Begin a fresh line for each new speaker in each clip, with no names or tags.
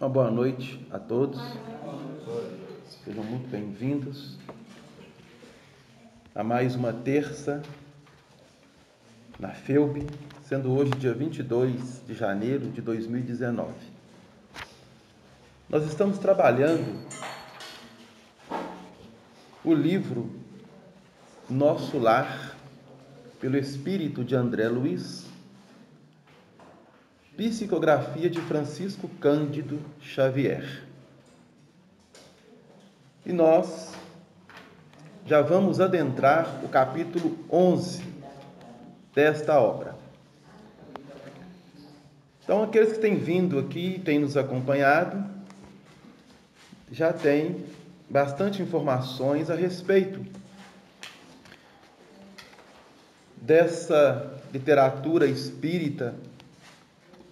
Uma boa noite a todos. Sejam muito bem-vindos a mais uma terça na FEUB, sendo hoje dia 22 de janeiro de 2019. Nós estamos trabalhando o livro Nosso Lar, pelo espírito de André Luiz, psicografia de Francisco Cândido Xavier. E nós já vamos adentrar o capítulo 11 desta obra. Então, aqueles que têm vindo aqui, têm nos acompanhado, já têm bastante informações a respeito dessa literatura espírita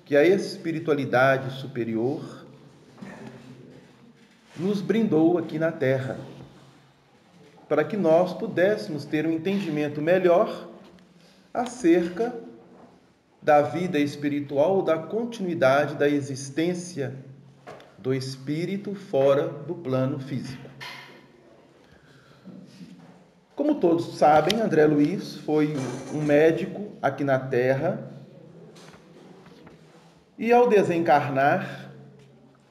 que a espiritualidade superior nos brindou aqui na Terra, para que nós pudéssemos ter um entendimento melhor acerca da vida espiritual, da continuidade da existência do espírito fora do plano físico. Como todos sabem, André Luiz foi um médico aqui na Terra e, ao desencarnar,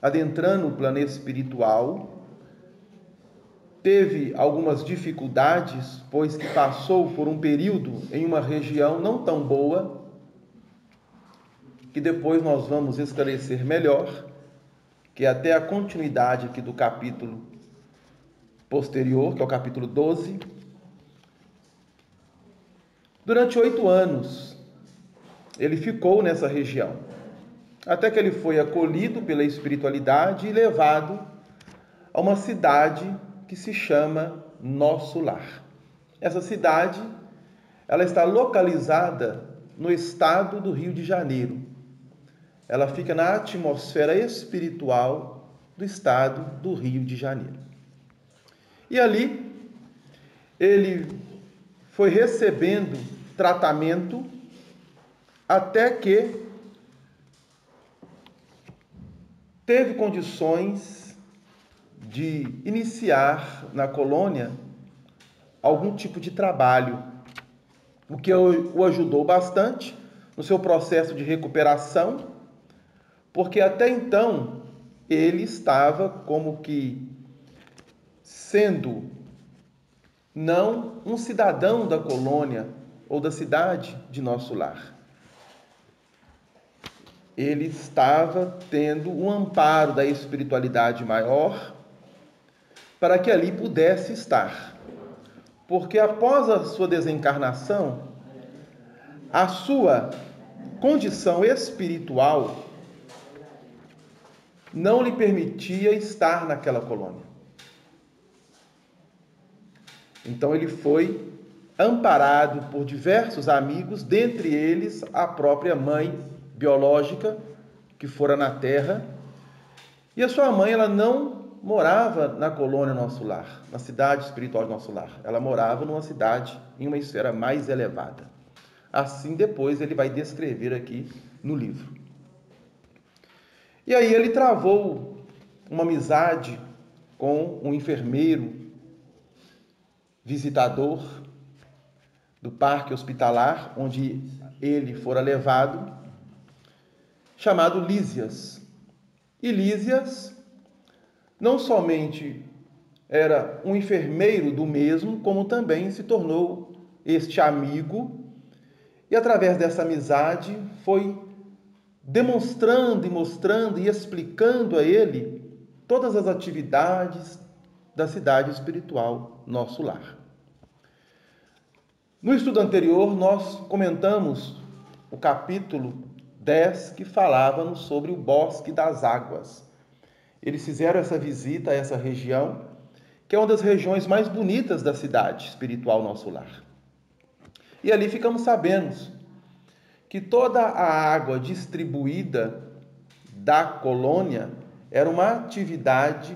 adentrando o plano espiritual, teve algumas dificuldades, pois que passou por um período em uma região não tão boa, que depois nós vamos esclarecer melhor, que é até a continuidade aqui do capítulo posterior, que é o capítulo 12. Durante 8 anos, ele ficou nessa região, até que ele foi acolhido pela espiritualidade e levado a uma cidade que se chama Nosso Lar. Essa cidade, ela está localizada no estado do Rio de Janeiro. Ela fica na atmosfera espiritual do estado do Rio de Janeiro. E ali, ele foi recebendo tratamento até que teve condições de iniciar na colônia algum tipo de trabalho, o que o ajudou bastante no seu processo de recuperação, porque até então ele estava como que sendo não um cidadão da colônia ou da cidade de Nosso Lar. Ele estava tendo um amparo da espiritualidade maior para que ali pudesse estar. Porque após a sua desencarnação, a sua condição espiritual não lhe permitia estar naquela colônia. Então ele foi amparado por diversos amigos, dentre eles a própria mãe biológica que fora na Terra. E a sua mãe, ela não morava na colônia Nosso Lar, na cidade espiritual de Nosso Lar. Ela morava numa cidade em uma esfera mais elevada. Assim, depois ele vai descrever aqui no livro. E aí ele travou uma amizade com um enfermeiro visitador do parque hospitalar, onde ele fora levado, chamado Lísias. E Lísias não somente era um enfermeiro do mesmo, como também se tornou este amigo, e através dessa amizade foi demonstrando e mostrando e explicando a ele todas as atividades da cidade espiritual Nosso Lar. No estudo anterior, nós comentamos o capítulo 10, que falávamos sobre o Bosque das Águas. Eles fizeram essa visita a essa região, que é uma das regiões mais bonitas da cidade espiritual Nosso Lar. E ali ficamos sabendo que toda a água distribuída da colônia era uma atividade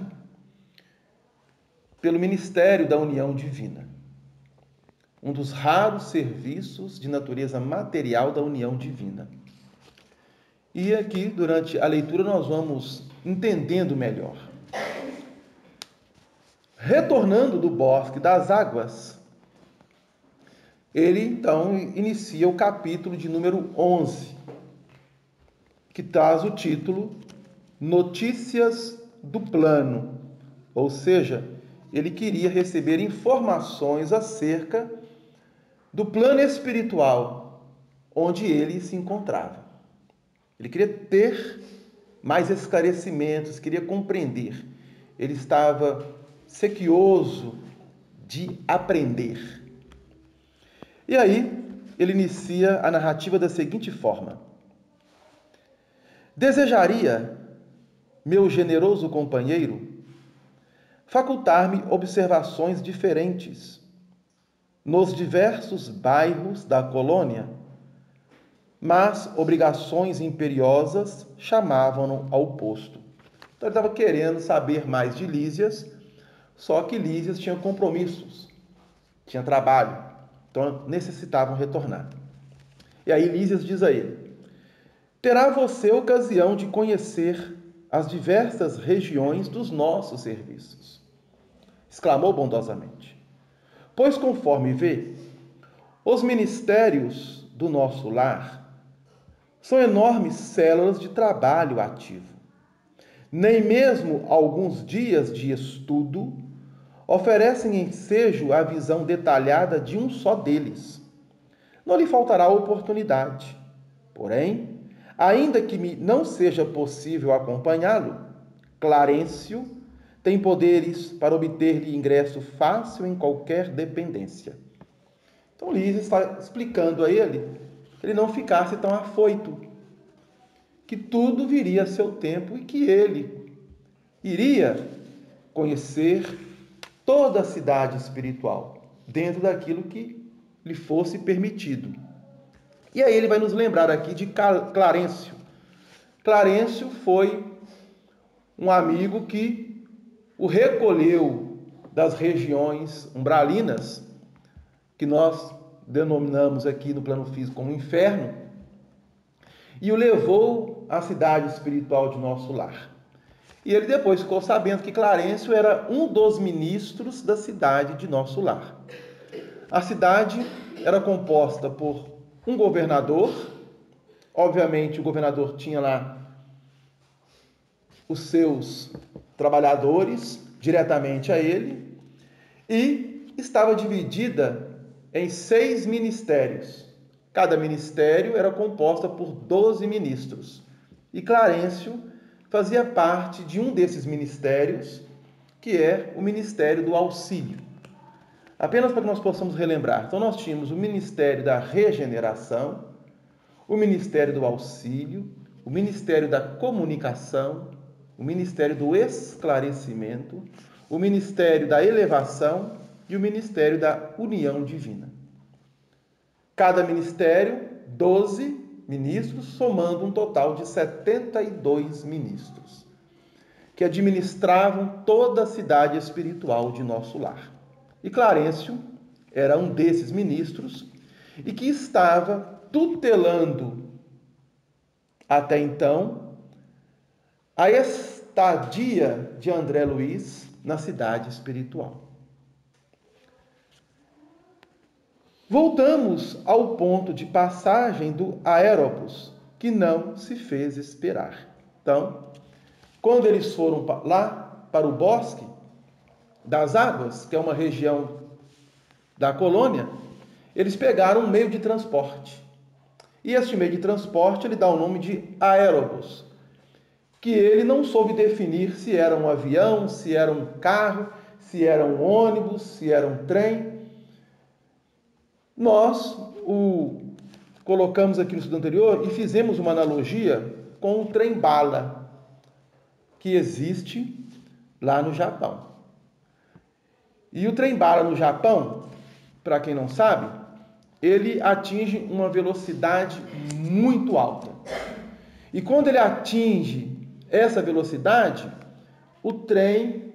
pelo Ministério da União Divina, um dos raros serviços de natureza material da União Divina. E aqui, durante a leitura, nós vamos entendendo melhor. Retornando do bosque das águas, ele então inicia o capítulo de número 11, que traz o título Notícias do Plano, ou seja, ele queria receber informações acerca do plano espiritual onde ele se encontrava. Ele queria ter mais esclarecimentos, queria compreender. Ele estava sequioso de aprender. E aí, ele inicia a narrativa da seguinte forma: desejaria, meu generoso companheiro, facultar-me observações diferentes nos diversos bairros da colônia, mas obrigações imperiosas chamavam-no ao posto. Então ele estava querendo saber mais de Lísias, só que Lísias tinha compromissos, tinha trabalho, então necessitavam retornar. E aí Lísias diz a ele: terá você ocasião de conhecer as diversas regiões dos nossos serviços. Exclamou bondosamente. Pois conforme vê, os ministérios do nosso lar são enormes células de trabalho ativo. Nem mesmo alguns dias de estudo oferecem ensejo a visão detalhada de um só deles. Não lhe faltará oportunidade. Porém, ainda que me não seja possível acompanhá-lo, Clarencio tem poderes para obter-lhe ingresso fácil em qualquer dependência. Então, Lísias está explicando a ele que ele não ficasse tão afoito, que tudo viria a seu tempo e que ele iria conhecer toda a cidade espiritual, dentro daquilo que lhe fosse permitido. E aí ele vai nos lembrar aqui de Clarencio. Clarencio foi um amigo que o recolheu das regiões umbralinas, que nós denominamos aqui no plano físico como inferno, e o levou à cidade espiritual de nosso lar. E ele depois ficou sabendo que Clarencio era um dos ministros da cidade de nosso lar. A cidade era composta por um governador, obviamente o governador tinha lá os seus trabalhadores diretamente a ele, e estava dividida em 6 ministérios. Cada ministério era composto por 12 ministros. E Clarencio fazia parte de um desses ministérios, que é o Ministério do Auxílio. Apenas para que nós possamos relembrar. Então nós tínhamos o Ministério da Regeneração, o Ministério do Auxílio, o Ministério da Comunicação, o Ministério do Esclarecimento, o Ministério da Elevação e o Ministério da União Divina. Cada ministério, 12 ministros, somando um total de 72 ministros, que administravam toda a cidade espiritual de nosso lar. E Clarencio era um desses ministros e que estava tutelando, até então, a estadia de André Luiz na cidade espiritual. Voltamos ao ponto de passagem do Aerópos, que não se fez esperar. Então, quando eles foram lá para o bosque das águas, que é uma região da colônia, eles pegaram um meio de transporte. E este meio de transporte ele dá o nome de Aerópos, que ele não soube definir se era um avião, se era um carro, se era um ônibus, se era um trem. Nós o colocamos aqui no estudo anterior e fizemos uma analogia com o trem-bala que existe lá no Japão. E o trem-bala no Japão, para quem não sabe, ele atinge uma velocidade muito alta. E quando ele atinge essa velocidade, o trem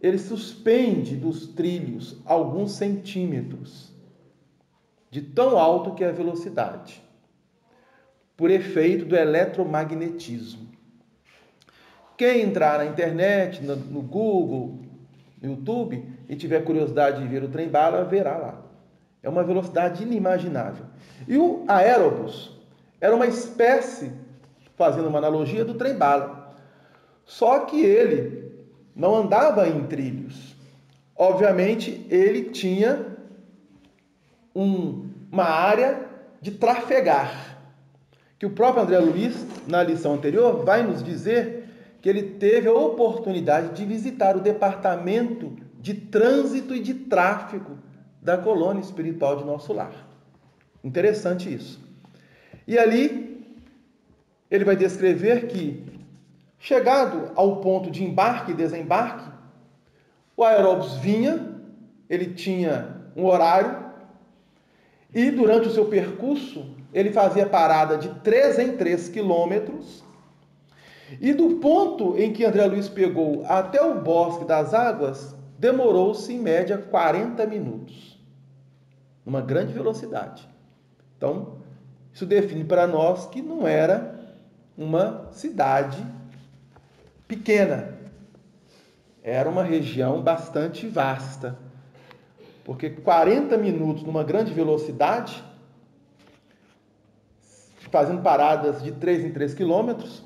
ele suspende dos trilhos alguns centímetros, de tão alto que é a velocidade. por efeito do eletromagnetismo. Quem entrar na internet, no Google, no YouTube, e tiver curiosidade de ver o trem-bala, verá lá. É uma velocidade inimaginável. E o aerobus era uma espécie, fazendo uma analogia, do trem-bala. Só que ele não andava em trilhos. Obviamente, ele tinha uma área de trafegar, que o próprio André Luiz, na lição anterior, vai nos dizer que ele teve a oportunidade de visitar o departamento de trânsito e de tráfego da colônia espiritual de Nosso Lar. Interessante isso. E ali, ele vai descrever que, chegado ao ponto de embarque e desembarque, o aeróbus vinha, ele tinha um horário, e durante o seu percurso, ele fazia parada de 3 em 3 quilômetros, e do ponto em que André Luiz pegou até o Bosque das Águas, demorou-se em média 40 minutos. Uma grande velocidade. Então, isso define para nós que não era uma cidade pequena. Era uma região bastante vasta. Porque 40 minutos numa grande velocidade, fazendo paradas de 3 em 3 quilômetros.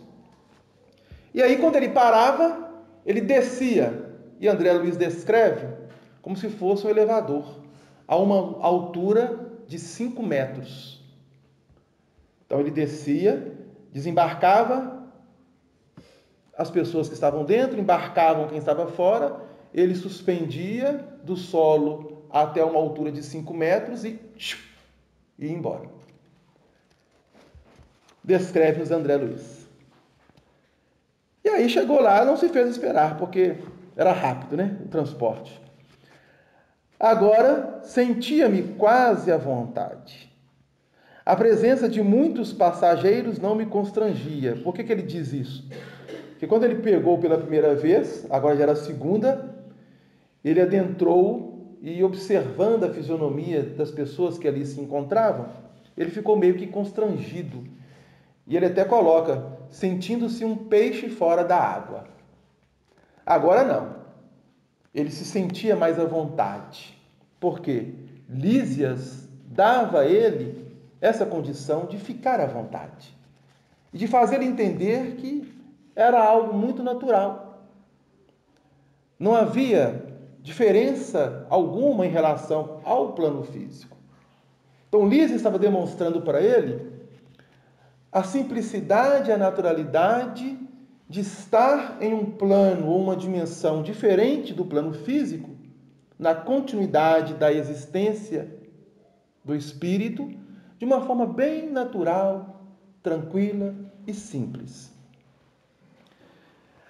E aí, quando ele parava, ele descia. E André Luiz descreve como se fosse um elevador, a uma altura de 5 metros. Então, ele descia, desembarcava as pessoas que estavam dentro, embarcavam quem estava fora, ele suspendia do solo até uma altura de 5 metros e ia embora. Descreve-nos André Luiz. E aí chegou lá, não se fez esperar, porque era rápido, né? O transporte. Agora, sentia-me quase à vontade. A presença de muitos passageiros não me constrangia. Por que ele diz isso? Porque quando ele pegou pela primeira vez, agora já era a segunda, ele adentrou e, observando a fisionomia das pessoas que ali se encontravam, ele ficou meio que constrangido. E ele até coloca, sentindo-se um peixe fora da água. Agora não. Ele se sentia mais à vontade. Por quê? Lísias dava a ele essa condição de ficar à vontade. E de fazer ele entender que era algo muito natural. Não havia diferença alguma em relação ao plano físico. Então, Lísias estava demonstrando para ele a simplicidade e a naturalidade de estar em um plano ou uma dimensão diferente do plano físico, na continuidade da existência do espírito, de uma forma bem natural, tranquila e simples.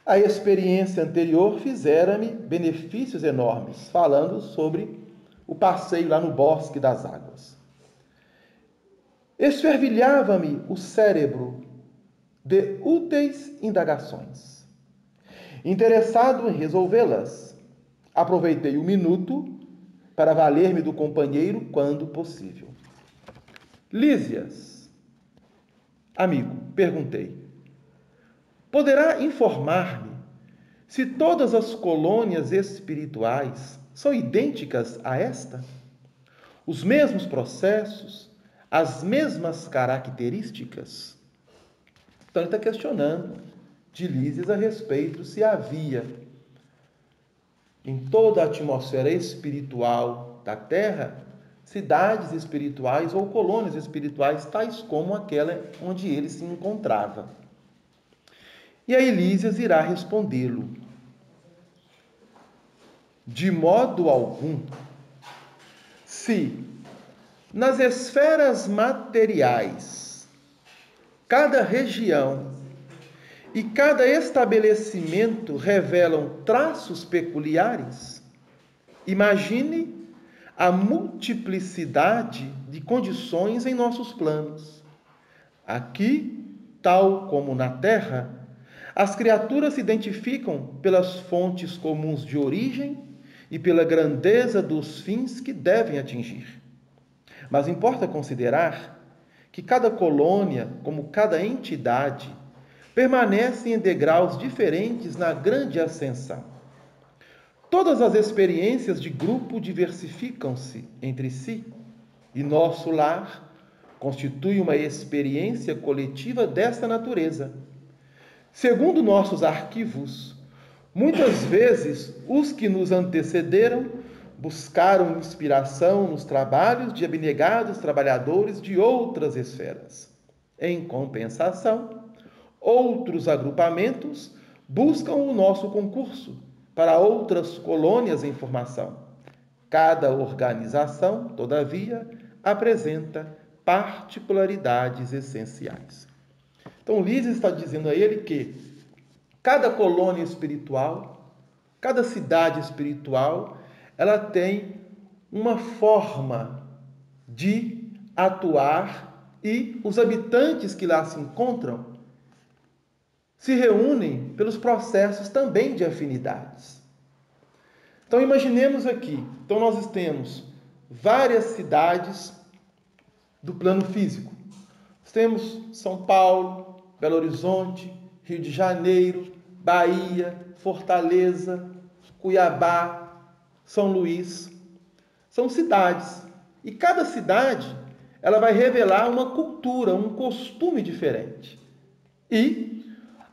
A experiência anterior fizera-me benefícios enormes, falando sobre o passeio lá no Bosque das Águas. Esfervilhava-me o cérebro de úteis indagações. Interessado em resolvê-las, aproveitei o minuto para valer-me do companheiro quando possível. Lísias, amigo, perguntei, poderá informar-me se todas as colônias espirituais são idênticas a esta? Os mesmos processos, as mesmas características? Então ele está questionando de Lísias a respeito se havia em toda a atmosfera espiritual da Terra cidades espirituais ou colônias espirituais tais como aquela onde ele se encontrava. E aí Lísias irá respondê-lo. De modo algum, se nas esferas materiais, cada região e cada estabelecimento revelam traços peculiares, imagine a multiplicidade de condições em nossos planos. Aqui, tal como na Terra, as criaturas se identificam pelas fontes comuns de origem e pela grandeza dos fins que devem atingir. Mas importa considerar que cada colônia, como cada entidade, permanecem em degraus diferentes na grande ascensão. Todas as experiências de grupo diversificam-se entre si, e nosso lar constitui uma experiência coletiva dessa natureza. Segundo nossos arquivos, muitas vezes os que nos antecederam buscaram inspiração nos trabalhos de abnegados trabalhadores de outras esferas. Em compensação, outros agrupamentos buscam o nosso concurso para outras colônias em formação. Cada organização, todavia, apresenta particularidades essenciais. Então, Lises está dizendo a ele que cada colônia espiritual, cada cidade espiritual, ela tem uma forma de atuar e os habitantes que lá se encontram se reúnem pelos processos também de afinidades. Então, imaginemos aqui, então nós temos várias cidades do plano físico. Nós temos São Paulo, Belo Horizonte, Rio de Janeiro, Bahia, Fortaleza, Cuiabá, São Luís. São cidades. E cada cidade, ela vai revelar uma cultura, um costume diferente. E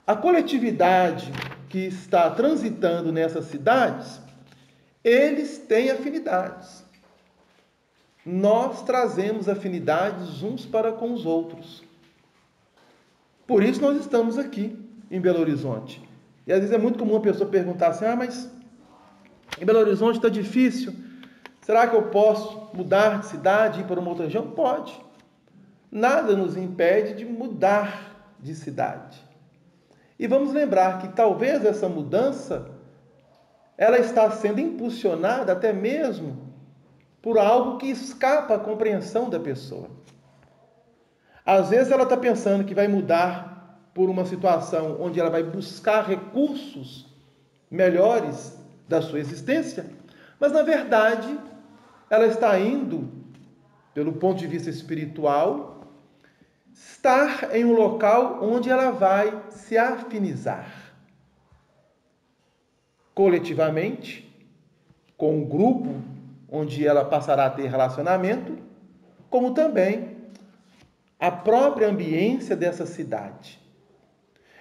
a coletividade que está transitando nessas cidades, eles têm afinidades. Nós trazemos afinidades uns para com os outros. Por isso nós estamos aqui em Belo Horizonte. E às vezes é muito comum a pessoa perguntar assim, mas em Belo Horizonte está difícil, será que eu posso mudar de cidade e ir para uma outra região? Pode. Nada nos impede de mudar de cidade. E vamos lembrar que talvez essa mudança, ela está sendo impulsionada até mesmo por algo que escapa à compreensão da pessoa. Às vezes ela está pensando que vai mudar por uma situação onde ela vai buscar recursos melhores da sua existência, mas na verdade ela está indo, pelo ponto de vista espiritual, estar em um local onde ela vai se afinizar coletivamente, com um grupo onde ela passará a ter relacionamento, como também a própria ambiência dessa cidade.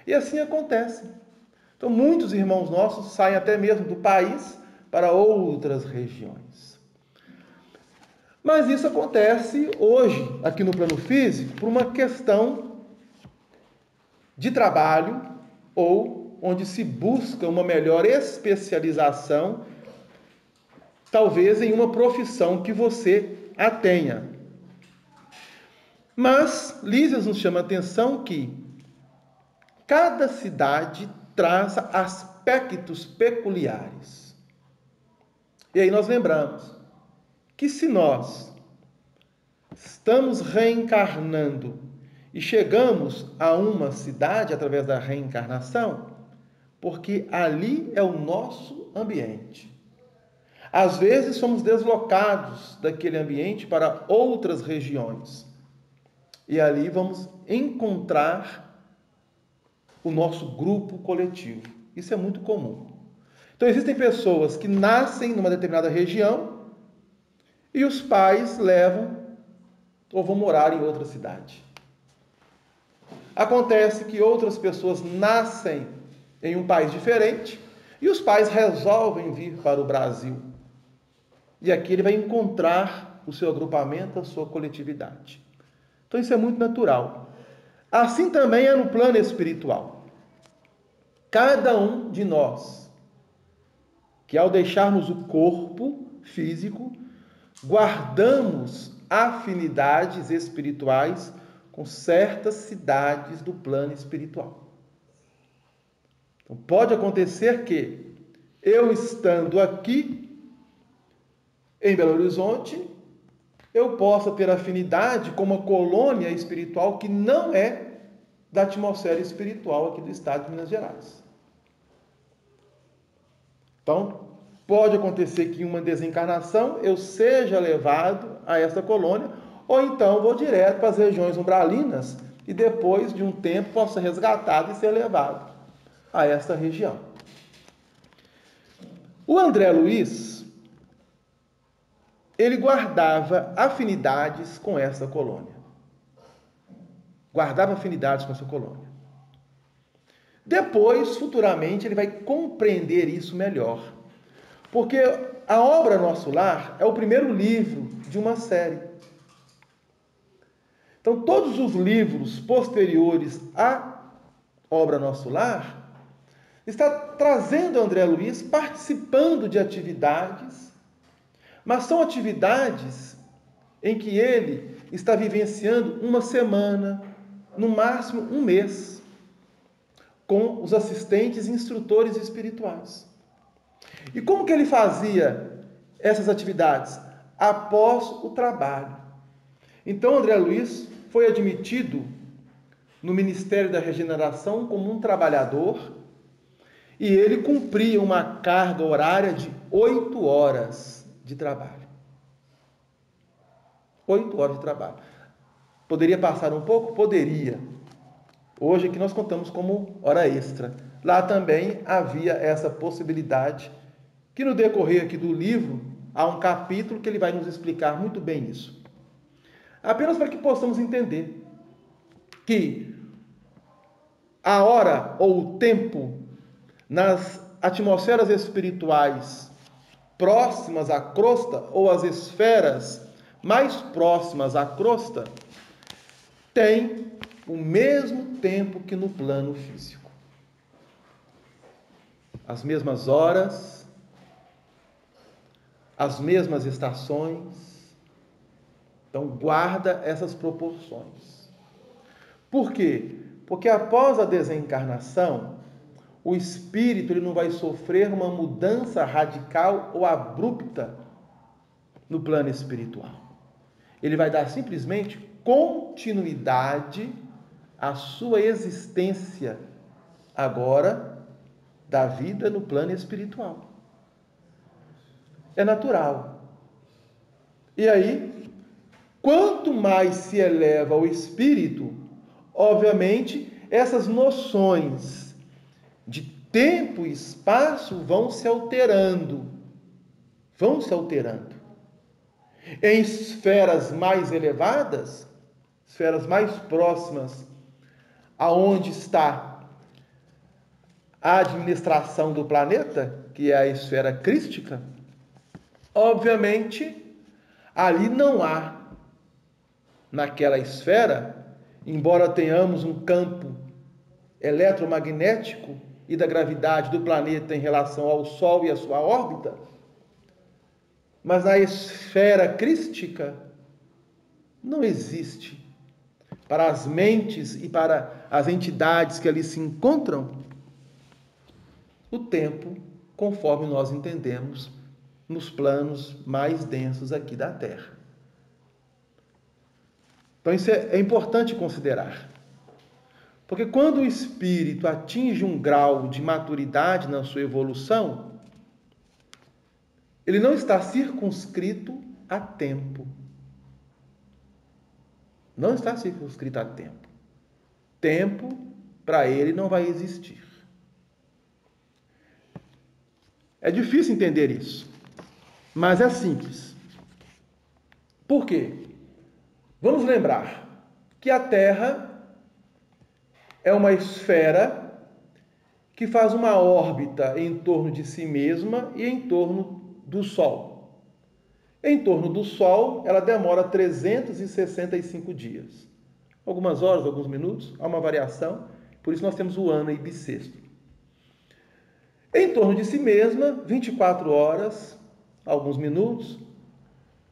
E assim acontece. Então, muitos irmãos nossos saem até mesmo do país para outras regiões. Mas isso acontece hoje, aqui no plano físico, por uma questão de trabalho ou onde se busca uma melhor especialização, talvez em uma profissão que você a tenha. Mas Lísias nos chama a atenção que cada cidade traz aspectos peculiares. E aí nós lembramos que se nós estamos reencarnando e chegamos a uma cidade através da reencarnação, porque ali é o nosso ambiente. Às vezes somos deslocados daquele ambiente para outras regiões. E ali vamos encontrar o nosso grupo coletivo. Isso é muito comum. Então existem pessoas que nascem numa determinada região e os pais levam ou vão morar em outra cidade. Acontece que outras pessoas nascem em um país diferente e os pais resolvem vir para o Brasil. E aqui ele vai encontrar o seu agrupamento, a sua coletividade. Então isso é muito natural. Assim também é no plano espiritual. Cada um de nós, que ao deixarmos o corpo físico, guardamos afinidades espirituais com certas cidades do plano espiritual. Então, pode acontecer que eu estando aqui em Belo Horizonte, eu possa ter afinidade com uma colônia espiritual que não é da atmosfera espiritual aqui do estado de Minas Gerais. Então, pode acontecer que em uma desencarnação eu seja levado a essa colônia, ou então vou direto para as regiões umbralinas e depois de um tempo posso ser resgatado e ser levado a esta região. O André Luiz, ele guardava afinidades com essa colônia. Guardava afinidades com essa colônia. Depois, futuramente, ele vai compreender isso melhor. Porque a obra Nosso Lar é o primeiro livro de uma série. Então, todos os livros posteriores à obra Nosso Lar está trazendo André Luiz participando de atividades, mas são atividades em que ele está vivenciando uma semana, no máximo um mês, com os assistentes e instrutores espirituais. E como que ele fazia essas atividades? Após o trabalho. Então, André Luiz foi admitido no Ministério da Regeneração como um trabalhador e ele cumpria uma carga horária de 8 horas de trabalho. 8 horas de trabalho. Poderia passar um pouco? Poderia. Hoje aqui nós contamos como hora extra. Lá também havia essa possibilidade, que no decorrer aqui do livro, há um capítulo que ele vai nos explicar muito bem isso. Apenas para que possamos entender que a hora ou o tempo nas atmosferas espirituais próximas à crosta ou as esferas mais próximas à crosta tem o mesmo tempo que no plano físico. As mesmas horas, as mesmas estações. Então, guarda essas proporções. Por quê? Porque após a desencarnação, o espírito ele não vai sofrer uma mudança radical ou abrupta no plano espiritual. Ele vai dar simplesmente continuidade à sua existência agora da vida no plano espiritual. É natural. E aí, quanto mais se eleva o espírito, obviamente, essas noções de tempo e espaço vão se alterando. Vão se alterando. Em esferas mais elevadas, esferas mais próximas aonde está a administração do planeta, que é a esfera crística, obviamente, ali não há, naquela esfera, embora tenhamos um campo eletromagnético e da gravidade do planeta em relação ao Sol e a sua órbita, mas na esfera crística não existe. Para as mentes e para as entidades que ali se encontram, o tempo, conforme nós entendemos, nos planos mais densos aqui da Terra. Então isso é importante considerar. Porque quando o espírito atinge um grau de maturidade na sua evolução, ele não está circunscrito a tempo. Não está circunscrito a tempo. Tempo, para ele, não vai existir. É difícil entender isso, mas é simples. Por quê? Vamos lembrar que a Terra é uma esfera que faz uma órbita em torno de si mesma e em torno do Sol. Em torno do Sol, ela demora 365 dias. Algumas horas, alguns minutos, há uma variação, por isso nós temos o ano aí bissexto. Em torno de si mesma, 24 horas, alguns minutos,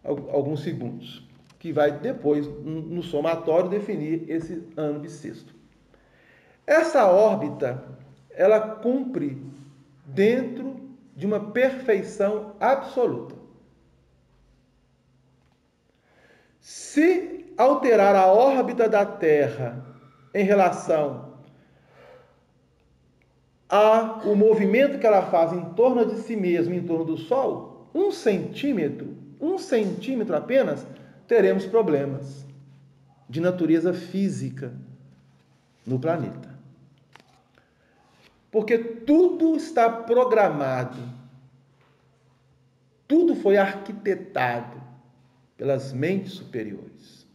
alguns segundos, que vai depois, no somatório, definir esse ano bissexto. Essa órbita, ela cumpre dentro de uma perfeição absoluta. Se alterar a órbita da Terra em relação ao movimento que ela faz em torno de si mesma, em torno do Sol, 1 centímetro apenas, teremos problemas de natureza física no planeta. Porque tudo está programado, tudo foi arquitetado pelas mentes superiores.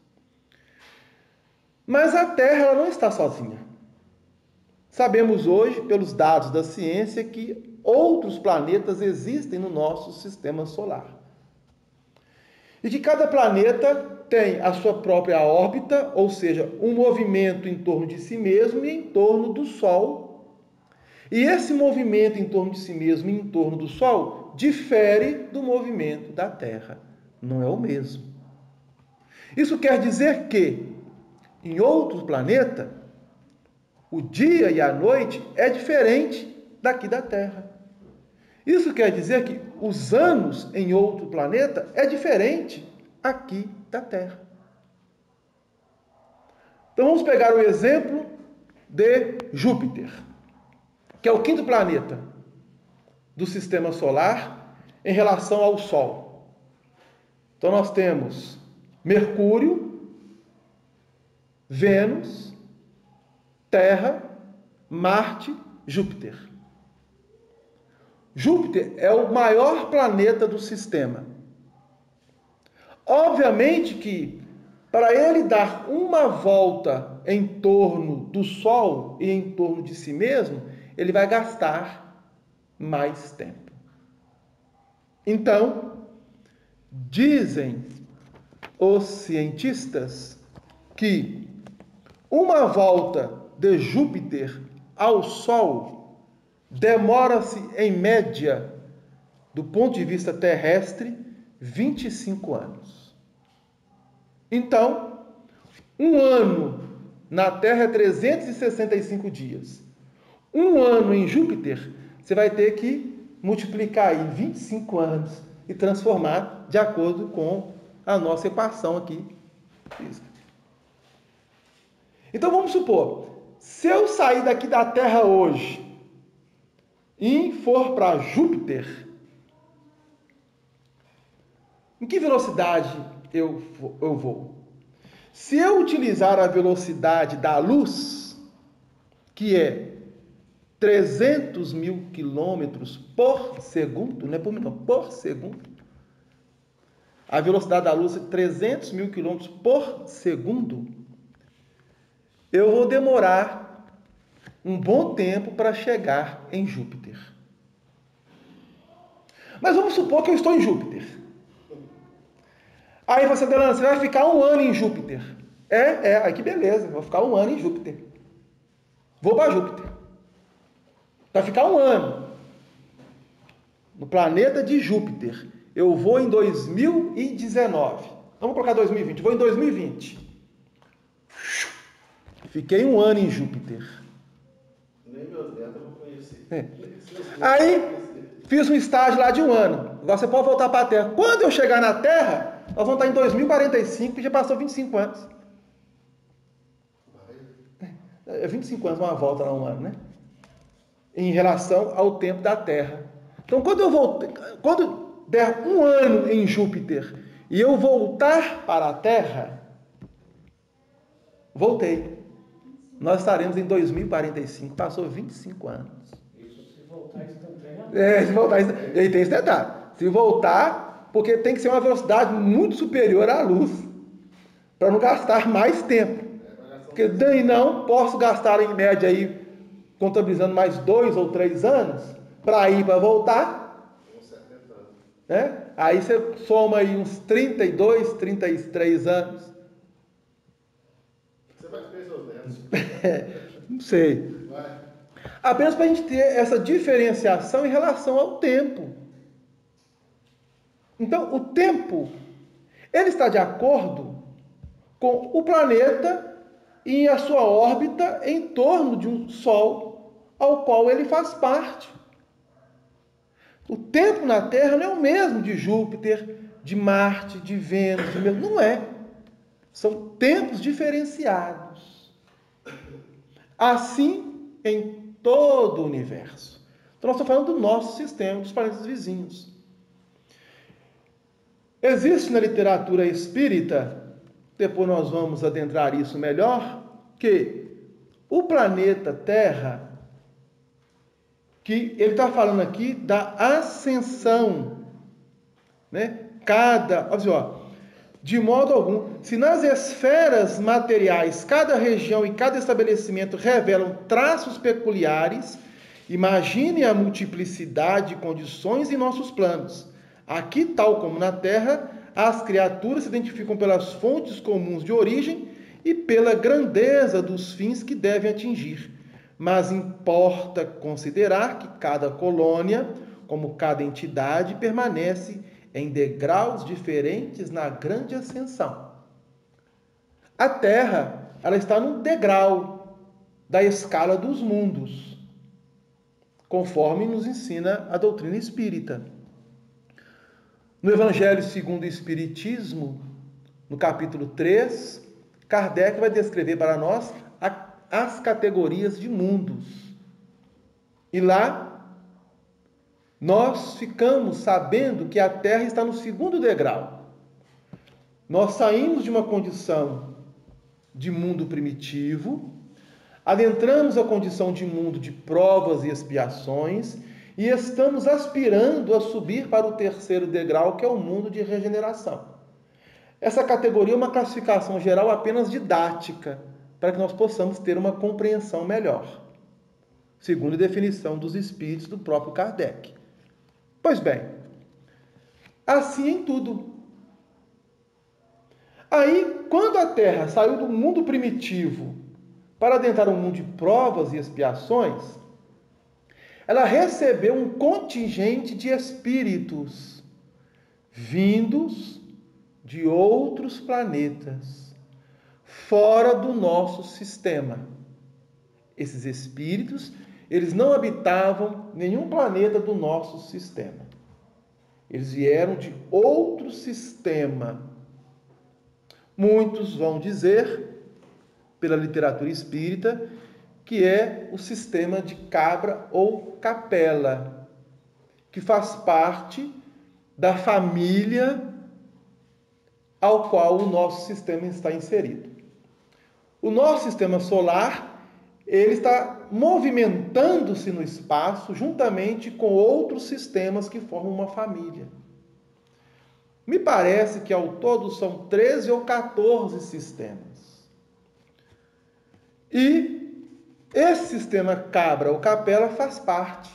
Mas a Terra ela não está sozinha. Sabemos hoje, pelos dados da ciência, que outros planetas existem no nosso sistema solar. E que cada planeta tem a sua própria órbita, ou seja, um movimento em torno de si mesmo e em torno do Sol. E esse movimento em torno de si mesmo e em torno do Sol difere do movimento da Terra. Não é o mesmo. Isso quer dizer que, em outro planeta, o dia e a noite é diferente daqui da Terra. Isso quer dizer que os anos em outro planeta é diferente aqui da Terra. Então vamos pegar o exemplo de Júpiter, que é o quinto planeta do sistema solar em relação ao Sol. Então nós temos Mercúrio, Vênus, Terra, Marte, Júpiter. Júpiter é o maior planeta do sistema. Obviamente que, para ele dar uma volta em torno do Sol e em torno de si mesmo, ele vai gastar mais tempo. Então, dizem os cientistas que uma volta de Júpiter ao Sol demora-se, em média, do ponto de vista terrestre, 25 anos. Então, um ano na Terra é 365 dias. Um ano em Júpiter, você vai ter que multiplicar em 25 anos e transformar de acordo com a nossa equação aqui física. Então vamos supor, se eu sair daqui da Terra hoje e for para Júpiter, em que velocidade eu vou? Se eu utilizar a velocidade da luz, que é 300 mil quilômetros por segundo, não é por minuto, por segundo. A velocidade da luz é 300 mil quilômetros por segundo. Eu vou demorar um bom tempo para chegar em Júpiter. Mas vamos supor que eu estou em Júpiter. Aí você, Delano, você vai ficar um ano em Júpiter. Aí que beleza, vou ficar um ano em Júpiter. Vou para Júpiter. Vai ficar um ano no planeta de Júpiter. Eu vou em 2019. Vamos colocar 2020. Vou em 2020. Fiquei um ano em Júpiter.
Nem meus netos vão conhecer.
Aí, fiz um estágio lá de um ano. Agora você pode voltar para a Terra. Quando eu chegar na Terra, nós vamos estar em 2045, que já passou 25 anos. É 25 anos, uma volta lá um ano, né? Em relação ao tempo da Terra. Então, quando der um ano em Júpiter e eu voltar para a Terra, voltei. Nós estaremos em 2045, passou 25 anos.
Isso se voltar instantâneo.
Se voltar, e tem esse detalhe. Se voltar, porque tem que ser uma velocidade muito superior à luz, para não gastar mais tempo. Porque daí não posso gastar em média aí, contabilizando mais 2 ou 3 anos, para ir para voltar. Né? Aí você soma aí uns 32, 33 anos.
Você vai ter seus netos.
Não sei.
Vai.
Apenas para a gente ter essa diferenciação em relação ao tempo. Então, o tempo, ele está de acordo com o planeta e a sua órbita em torno de um Sol ao qual ele faz parte. O tempo na Terra não é o mesmo de Júpiter, de Marte, de Vênus, não é. São tempos diferenciados. Assim em todo o universo. Então nós estamos falando do nosso sistema, dos planetas vizinhos. Existe na literatura espírita, depois nós vamos adentrar isso melhor, que o planeta Terra, que ele está falando aqui da ascensão, né? De modo algum, se nas esferas materiais, cada região e cada estabelecimento revelam traços peculiares, imagine a multiplicidade de condições em nossos planos. Aqui, tal como na Terra, as criaturas se identificam pelas fontes comuns de origem e pela grandeza dos fins que devem atingir. Mas importa considerar que cada colônia, como cada entidade, permanece em degraus diferentes na grande ascensão. A Terra, ela está num degrau da escala dos mundos, conforme nos ensina a doutrina espírita. No Evangelho segundo o Espiritismo, no capítulo 3, Kardec vai descrever para nós as categorias de mundos. E lá, nós ficamos sabendo que a Terra está no segundo degrau. Nós saímos de uma condição de mundo primitivo, adentramos a condição de mundo de provas e expiações e estamos aspirando a subir para o terceiro degrau, que é o mundo de regeneração. Essa categoria é uma classificação geral apenas didática, para que nós possamos ter uma compreensão melhor, segundo a definição dos espíritos do próprio Kardec. Pois bem, assim em tudo. Aí, quando a Terra saiu do mundo primitivo para adentrar um mundo de provas e expiações, ela recebeu um contingente de espíritos vindos de outros planetas, fora do nosso sistema. Esses espíritos, eles não habitavam nenhum planeta do nosso sistema. Eles vieram de outro sistema. Muitos vão dizer, pela literatura espírita, que é o sistema de Cabra ou Capela, que faz parte da família ao qual o nosso sistema está inserido. O nosso sistema solar, ele está movimentando-se no espaço juntamente com outros sistemas que formam uma família. Me parece que ao todo são 13 ou 14 sistemas. E esse sistema Cabra ou Capela faz parte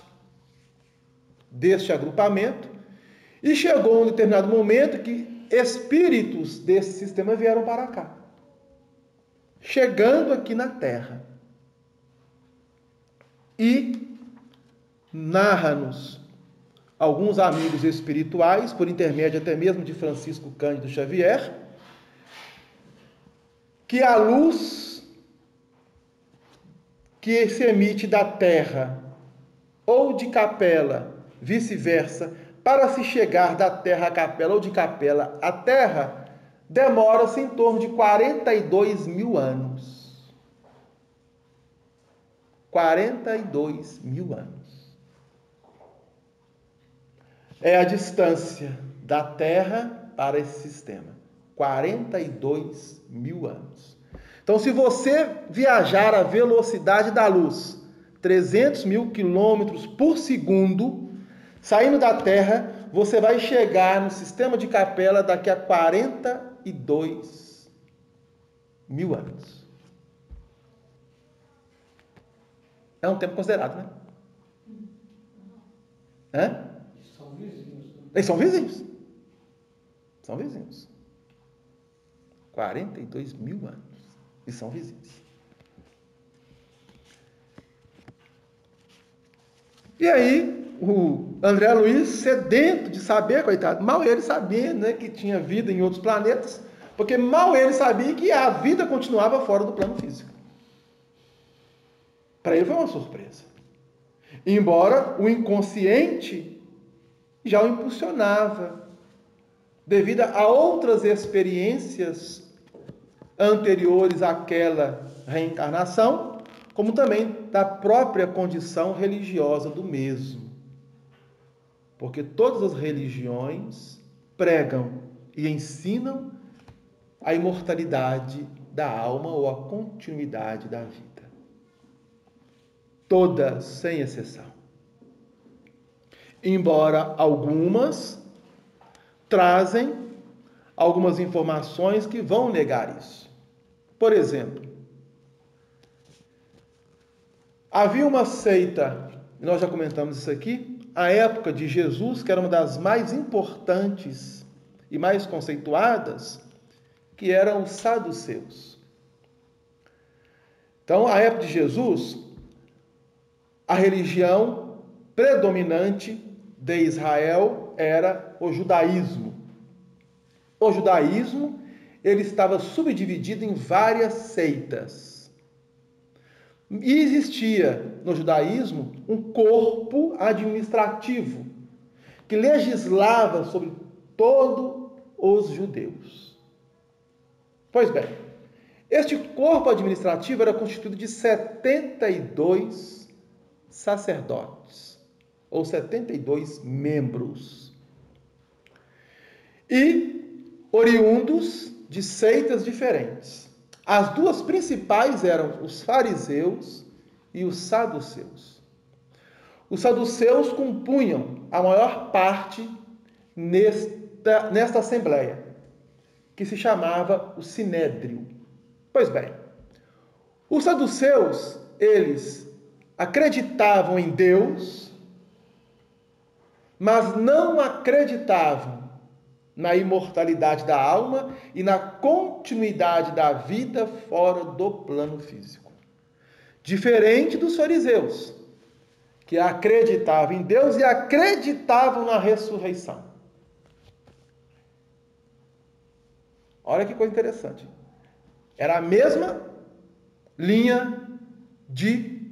deste agrupamento e chegou um determinado momento que espíritos desse sistema vieram para cá, chegando aqui na Terra. E narra-nos alguns amigos espirituais, por intermédio até mesmo de Francisco Cândido Xavier, que a luz que se emite da Terra ou de Capela, vice-versa, para se chegar da Terra à Capela ou de Capela à Terra, demora-se em torno de 42 mil anos. 42 mil anos. É a distância da Terra para esse sistema. 42 mil anos. Então, se você viajar à velocidade da luz, 300 mil quilômetros por segundo, saindo da Terra, você vai chegar no sistema de Capela daqui a 42 mil anos. É um tempo considerado, né? Hã?
São vizinhos.
Eles são vizinhos. São vizinhos. 42 mil anos. E são vizinhos. E aí, o André Luiz, sedento de saber, coitado, mal ele sabia, né, que tinha vida em outros planetas, porque mal ele sabia que a vida continuava fora do plano físico. Para ele foi uma surpresa. Embora o inconsciente já o impulsionava, devido a outras experiências anteriores àquela reencarnação, como também da própria condição religiosa do mesmo. Porque todas as religiões pregam e ensinam a imortalidade da alma ou a continuidade da vida. Todas, sem exceção. Embora algumas trazem algumas informações que vão negar isso. Por exemplo, havia uma seita, nós já comentamos isso aqui, à época de Jesus, que era uma das mais importantes e mais conceituadas, que eram os saduceus. Então, à época de Jesus, a religião predominante de Israel era o judaísmo. O judaísmo, ele estava subdividido em várias seitas. E existia no judaísmo um corpo administrativo que legislava sobre todos os judeus. Pois bem, este corpo administrativo era constituído de 72 sacerdotes, ou 72 membros, e oriundos de seitas diferentes. As duas principais eram os fariseus e os saduceus. Os saduceus compunham a maior parte nesta assembleia, que se chamava o Sinédrio. Pois bem, os saduceus, eles acreditavam em Deus, mas não acreditavam na imortalidade da alma e na continuidade da vida fora do plano físico. Diferente dos fariseus, que acreditavam em Deus e acreditavam na ressurreição. Olha que coisa interessante. Era a mesma linha de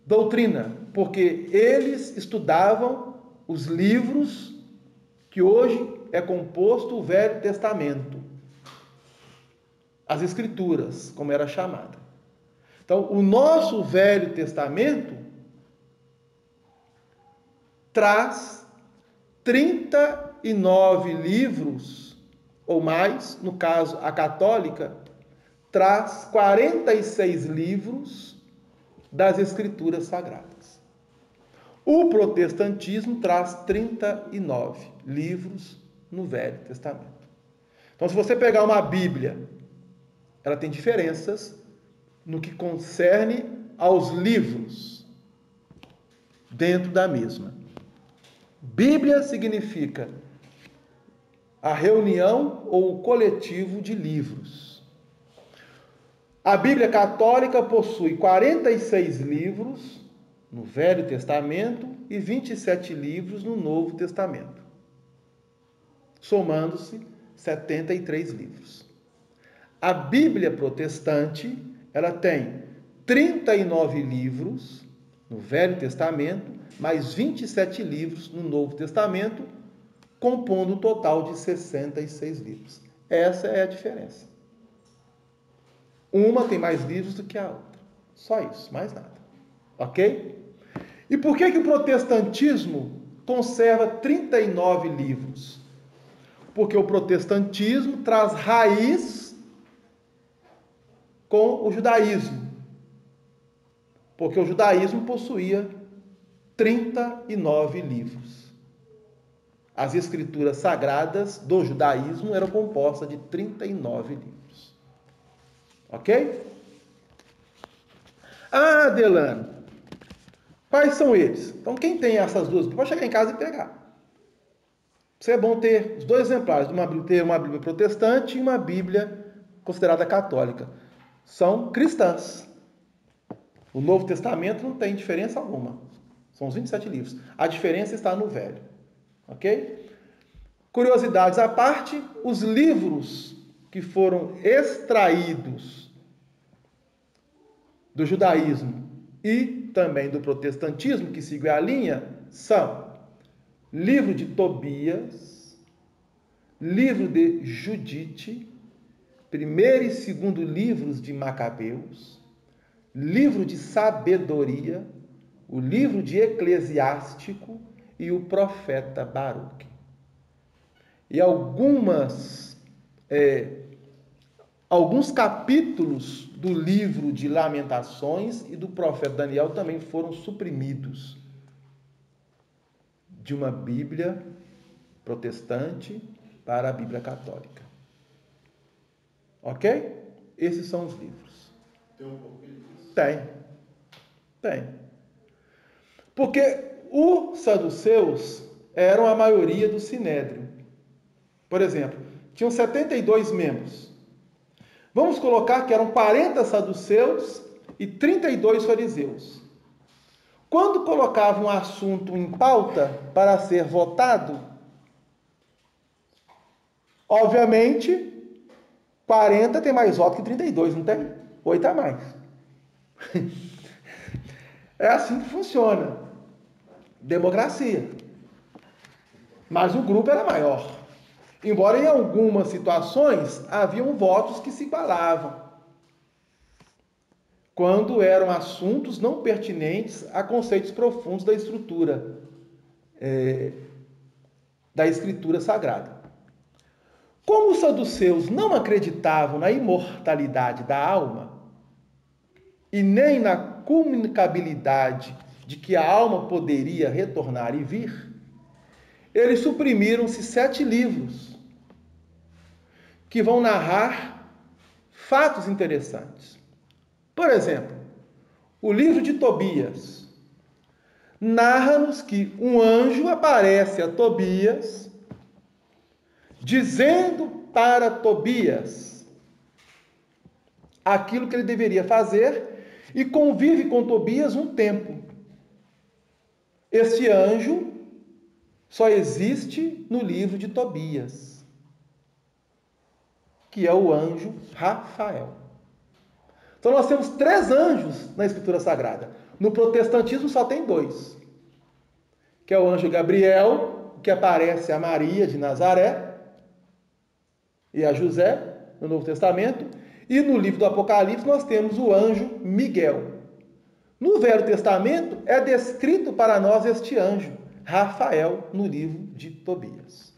doutrina, porque eles estudavam os livros que hoje é composto o Velho Testamento, as Escrituras, como era chamada. Então, o nosso Velho Testamento traz 39 livros, ou mais, no caso a católica, traz 46 livros das Escrituras Sagradas. O protestantismo traz 39 livros no Velho Testamento. Então, se você pegar uma Bíblia, ela tem diferenças no que concerne aos livros dentro da mesma. Bíblia significa a reunião ou o coletivo de livros. A Bíblia Católica possui 46 livros no Velho Testamento e 27 livros no Novo Testamento, somando-se 73 livros. A Bíblia Protestante, ela tem 39 livros no Velho Testamento, mais 27 livros no Novo Testamento, compondo um total de 66 livros. Essa é a diferença. Uma tem mais livros do que a outra. Só isso, mais nada. Ok? E por que o protestantismo conserva 39 livros? Porque o protestantismo traz raiz com o judaísmo. Porque o judaísmo possuía 39 livros. As escrituras sagradas do judaísmo eram compostas de 39 livros. Ok? Ah, Delano, quais são eles? Então, quem tem essas duas, pode chegar em casa e pegar. Isso é bom ter os dois exemplares, ter uma Bíblia protestante e uma Bíblia considerada católica. São cristãs. O Novo Testamento não tem diferença alguma. São os 27 livros. A diferença está no Velho. Ok? Curiosidades à parte, os livros que foram extraídos do judaísmo e também do protestantismo, que segue a linha, são livro de Tobias, livro de Judite, primeiro e segundo livros de Macabeus, livro de Sabedoria, o livro de Eclesiástico e o profeta Baruque. E algumas alguns capítulos do livro de Lamentações e do profeta Daniel também foram suprimidos de uma Bíblia protestante para a Bíblia católica. Ok? Esses são os livros.
Tem um pouquinho disso?
Tem. Porque os saduceus eram a maioria do sinédrio. Por exemplo, tinham 72 membros. Vamos colocar que eram 40 saduceus e 32 fariseus. Quando colocavam um assunto em pauta para ser votado, obviamente, 40 tem mais voto que 32, não tem? 8 a mais. É assim que funciona. Democracia. Mas o grupo era maior. Embora em algumas situações haviam votos que se igualavam, quando eram assuntos não pertinentes a conceitos profundos da estrutura da Escritura Sagrada. Como os saduceus não acreditavam na imortalidade da alma e nem na comunicabilidade de que a alma poderia retornar e vir, eles suprimiram-se 7 livros que vão narrar fatos interessantes. Por exemplo, o livro de Tobias narra-nos que um anjo aparece a Tobias, dizendo para Tobias aquilo que ele deveria fazer, e convive com Tobias um tempo. Este anjo só existe no livro de Tobias, que é o anjo Rafael. Então nós temos 3 anjos na Escritura Sagrada. No protestantismo só tem 2, que é o anjo Gabriel, que aparece a Maria de Nazaré e a José no Novo Testamento, e no livro do Apocalipse nós temos o anjo Miguel. No Velho Testamento é descrito para nós este anjo Rafael no livro de Tobias.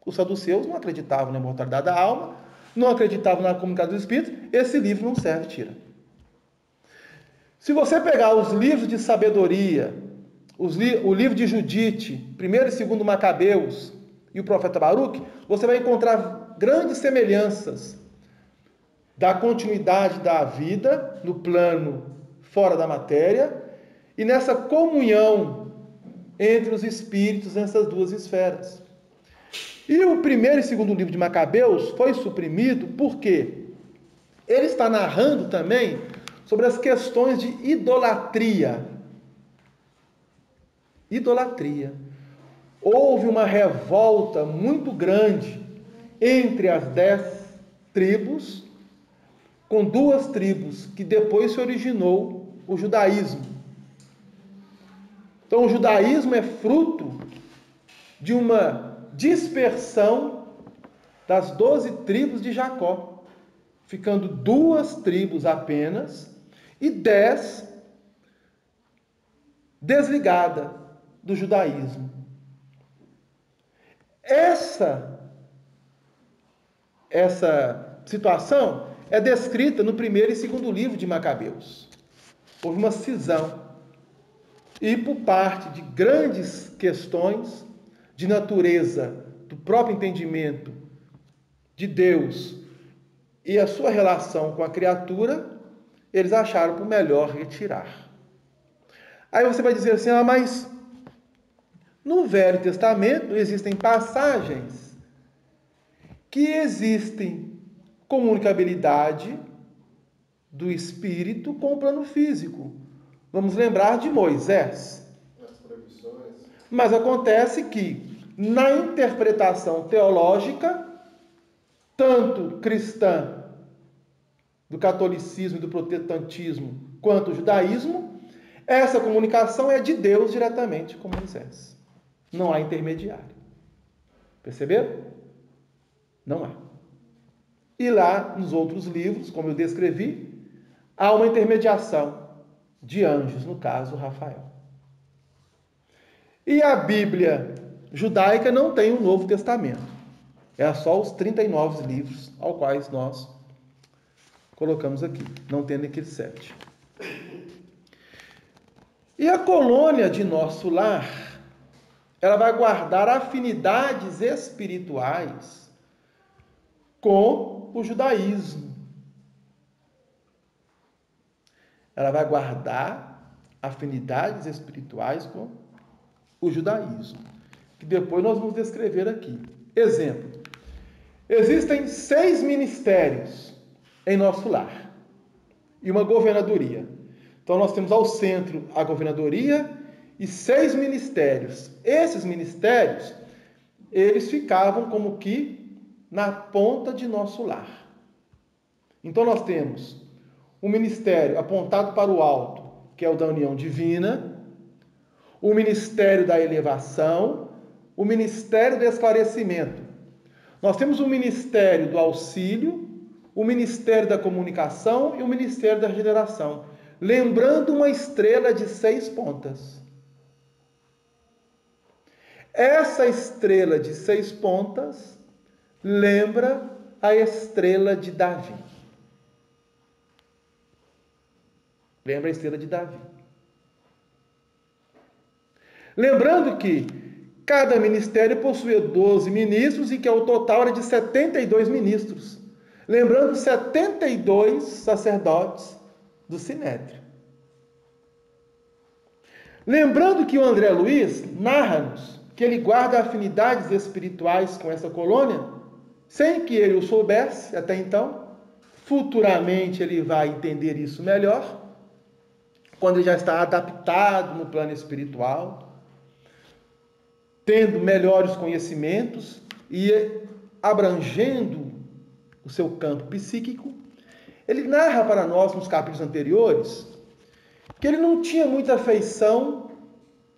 Os saduceus não acreditavam na imortalidade da alma, não acreditavam na comunidade do Espírito. Esse livro não serve, tira. Se você pegar os livros de sabedoria, o livro de Judite, 1º e 2º Macabeus e o profeta Baruque, você vai encontrar grandes semelhanças da continuidade da vida no plano fora da matéria e nessa comunhão entre os espíritos nessas 2 esferas. E o 1º e 2º livro de Macabeus foi suprimido porque ele está narrando também sobre as questões de idolatria. Idolatria. Houve uma revolta muito grande entre as 10 tribos, com 2 tribos, que depois se originou o judaísmo. Então, o judaísmo é fruto de uma dispersão das 12 tribos de Jacó, ficando 2 tribos apenas e 10 desligadas do judaísmo. Essa situação é descrita no 1º e 2º livro de Macabeus. Houve uma cisão e por parte de grandes questões de natureza do próprio entendimento de Deus e a sua relação com a criatura, eles acharam por melhor retirar. Aí você vai dizer assim, mas no Velho Testamento existem passagens que existem comunicabilidade do espírito com o plano físico. Vamos lembrar de Moisés.
As proibições.
Mas acontece que, na interpretação teológica, tanto cristã, do catolicismo e do protestantismo, quanto o judaísmo, essa comunicação é de Deus diretamente com Moisés. Não há intermediário. Perceberam? Não há. E lá, nos outros livros, como eu descrevi, há uma intermediação de anjos, no caso, Rafael. E a Bíblia judaica não tem o Novo Testamento. É só os 39 livros aos quais nós colocamos aqui, não tendo aqueles 7. E a colônia de nosso lar, ela vai guardar afinidades espirituais com o judaísmo. Ela vai guardar afinidades espirituais com o judaísmo, que depois nós vamos descrever aqui. Exemplo: existem 6 ministérios em nosso lar e uma governadoria. Então nós temos ao centro a governadoria e 6 ministérios. Esses ministérios, eles ficavam como que na ponta de nosso lar. Então nós temos o ministério apontado para o alto, que é o da união divina, o ministério da elevação, o ministério do esclarecimento. Nós temos o ministério do auxílio, o ministério da comunicação e o ministério da regeneração. Lembrando uma estrela de 6 pontas. Essa estrela de 6 pontas lembra a estrela de Davi. Lembra a estrela de Davi. Lembrando que cada ministério possuía 12 ministros e que o total era de 72 ministros. Lembrando 72 sacerdotes do Sinédrio. Lembrando que o André Luiz narra-nos que ele guarda afinidades espirituais com essa colônia, sem que ele o soubesse até então. Futuramente ele vai entender isso melhor, quando ele já está adaptado no plano espiritual, tendo melhores conhecimentos e abrangendo o seu campo psíquico. Ele narra para nós, nos capítulos anteriores, que ele não tinha muita afeição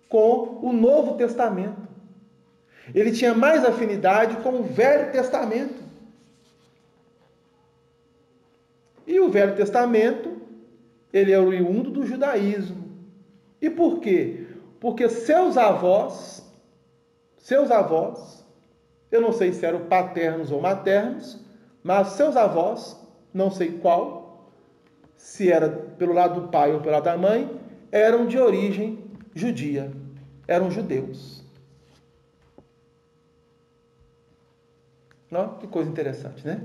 com o Novo Testamento. Ele tinha mais afinidade com o Velho Testamento. E o Velho Testamento, ele é oriundo do judaísmo. E por quê? Porque seus avós, eu não sei se eram paternos ou maternos, mas seus avós, não sei qual, se era pelo lado do pai ou pelo lado da mãe, eram de origem judia, eram judeus. Não? Que coisa interessante, né?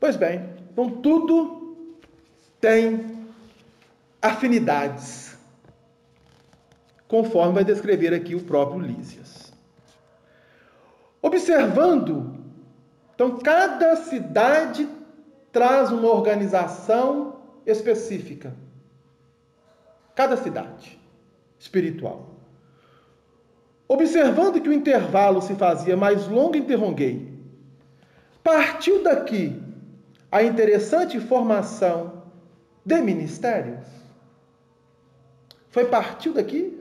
Pois bem, então tudo tem afinidades, conforme vai descrever aqui o próprio Lísias. Observando, então, cada cidade traz uma organização específica. Cada cidade espiritual. Observando que o intervalo se fazia mais longo, interroguei. Partiu daqui a interessante formação de ministérios? Partiu daqui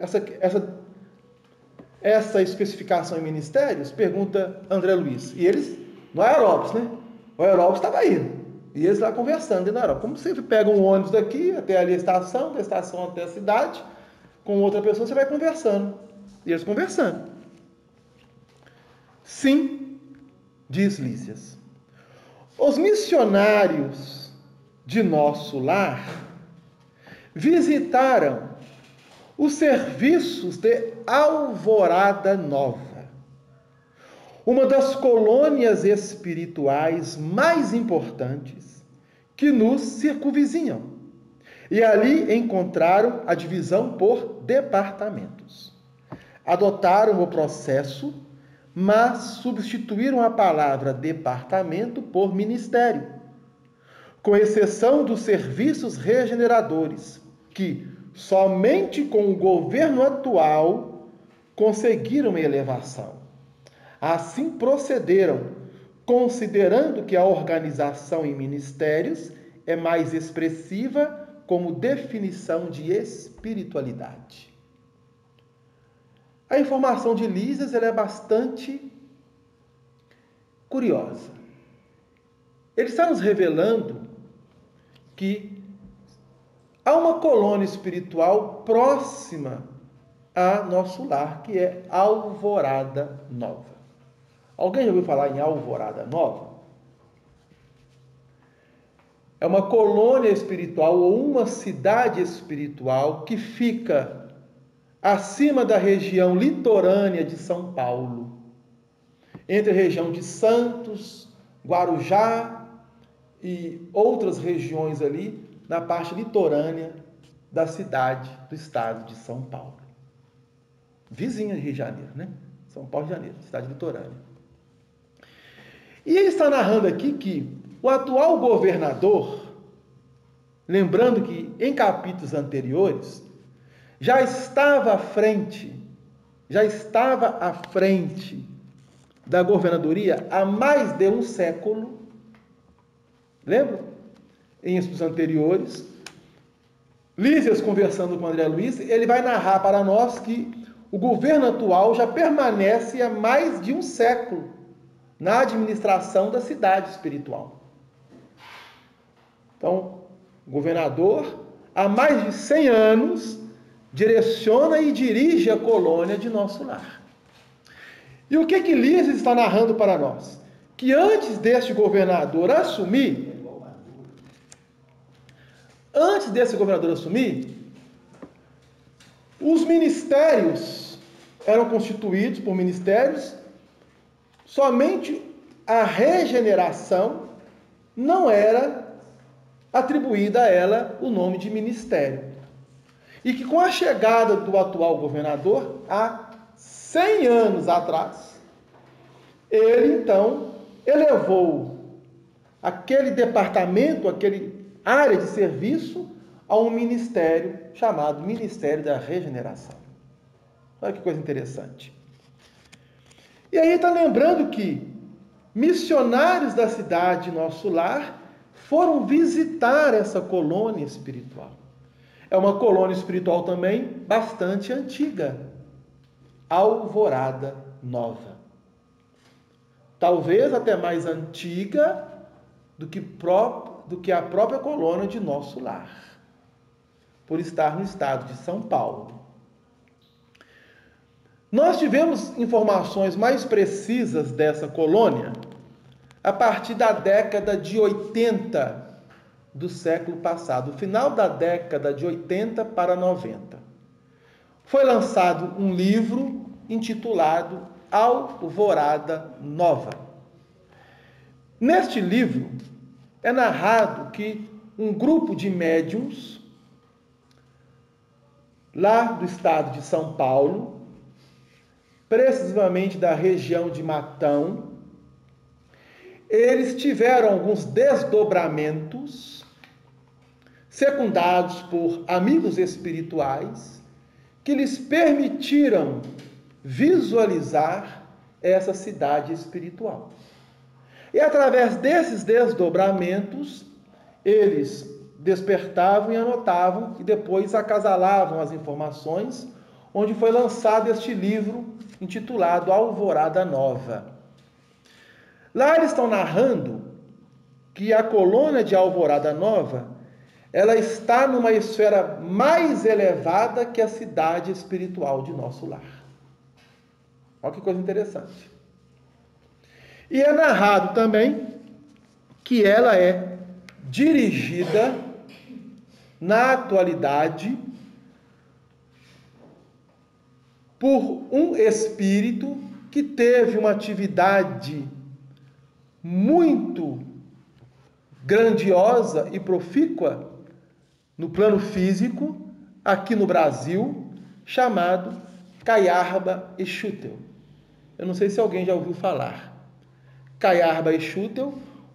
essa especificação em ministérios? Pergunta André Luiz. E eles, no aeróbus, né? O aeróbus estava indo. E eles lá conversando dentro do aeróbus. Como sempre pega um ônibus daqui até ali a estação, da estação até a cidade, com outra pessoa você vai conversando. E eles conversando. Sim, diz Lísias. Os missionários de nosso lar visitaram os serviços de Alvorada Nova, uma das colônias espirituais mais importantes que nos circunvizinham, e ali encontraram a divisão por departamentos. Adotaram o processo, mas substituíram a palavra departamento por ministério, com exceção dos serviços regeneradores, que somente com o governo atual conseguiram elevação. Assim procederam, considerando que a organização em ministérios é mais expressiva como definição de espiritualidade. A informação de Lísias é bastante curiosa. Ele está nos revelando que há uma colônia espiritual próxima a nosso lar, que é Alvorada Nova. Alguém já ouviu falar em Alvorada Nova? É uma colônia espiritual ou uma cidade espiritual que fica acima da região litorânea de São Paulo, entre a região de Santos, Guarujá e outras regiões ali na parte litorânea da cidade, do estado de São Paulo. Vizinha de Rio de Janeiro, né? São Paulo, Rio de Janeiro, cidade litorânea. E ele está narrando aqui que o atual governador, lembrando que em capítulos anteriores, já estava à frente da governadoria há mais de um século. Lembra? Em estudos anteriores, Lísias conversando com André Luiz, ele vai narrar para nós que o governo atual já permanece há mais de um século na administração da cidade espiritual. Então, o governador, há mais de 100 anos, direciona e dirige a colônia de Nosso Lar. E o que Lísias está narrando para nós? Que antes deste governador assumir, os ministérios eram constituídos por ministérios, somente a regeneração não era atribuída a ela o nome de ministério. E que com a chegada do atual governador, há 100 anos atrás, ele então elevou aquele departamento, aquele área de serviço, a um ministério chamado Ministério da Regeneração. Olha que coisa interessante. E aí está lembrando que missionários da cidade Nosso Lar foram visitar essa colônia espiritual. É uma colônia espiritual também bastante antiga, Alvorada Nova. Talvez até mais antiga do que a própria colônia de Nosso Lar, por estar no estado de São Paulo. Nós tivemos informações mais precisas dessa colônia a partir da década de 80 do século passado, final da década de 80 para 90. Foi lançado um livro intitulado Alvorada Nova. Neste livro é narrado que um grupo de médiuns lá do estado de São Paulo, precisamente da região de Matão, eles tiveram alguns desdobramentos secundados por amigos espirituais que lhes permitiram visualizar essa cidade espiritual. E através desses desdobramentos, eles despertavam e anotavam e depois acasalavam as informações, onde foi lançado este livro intitulado Alvorada Nova. Lá eles estão narrando que a colônia de Alvorada Nova, ela está numa esfera mais elevada que a cidade espiritual de Nosso Lar. Olha que coisa interessante. E é narrado também que ela é dirigida, na atualidade, por um espírito que teve uma atividade muito grandiosa e profícua no plano físico, aqui no Brasil, chamado Caiarba Exútel. Eu não sei se alguém já ouviu falar. Caiarba Exútel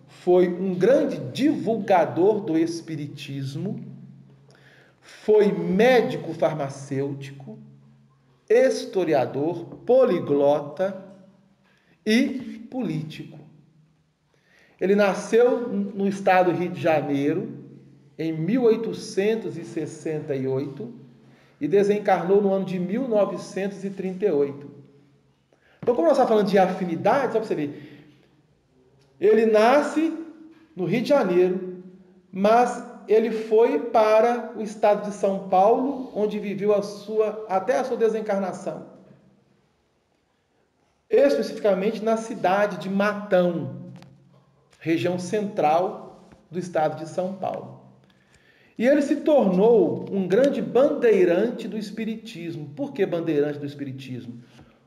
foi um grande divulgador do espiritismo, foi médico farmacêutico, historiador, poliglota e político. Ele nasceu no estado do Rio de Janeiro em 1868 e desencarnou no ano de 1938. Então, como nós estamos falando de afinidade, só para você ver, ele nasce no Rio de Janeiro, mas ele foi para o estado de São Paulo, onde viveu até a sua desencarnação. especificamente na cidade de Matão, região central do estado de São Paulo. E ele se tornou um grande bandeirante do espiritismo. Por que bandeirante do espiritismo?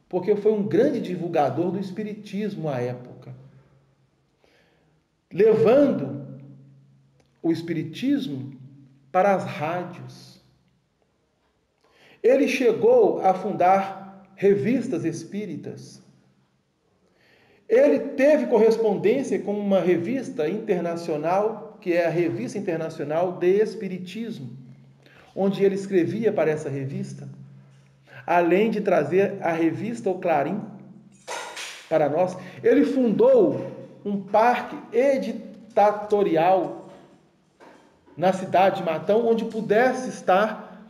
Porque foi um grande divulgador do espiritismo à época, levando o espiritismo para as rádios. Ele chegou a fundar revistas espíritas. Ele teve correspondência com uma revista internacional, que é a Revista Internacional de Espiritismo, onde ele escrevia para essa revista, além de trazer a revista O Clarim para nós. Ele fundou um parque editatorial na cidade de Matão, onde pudesse estar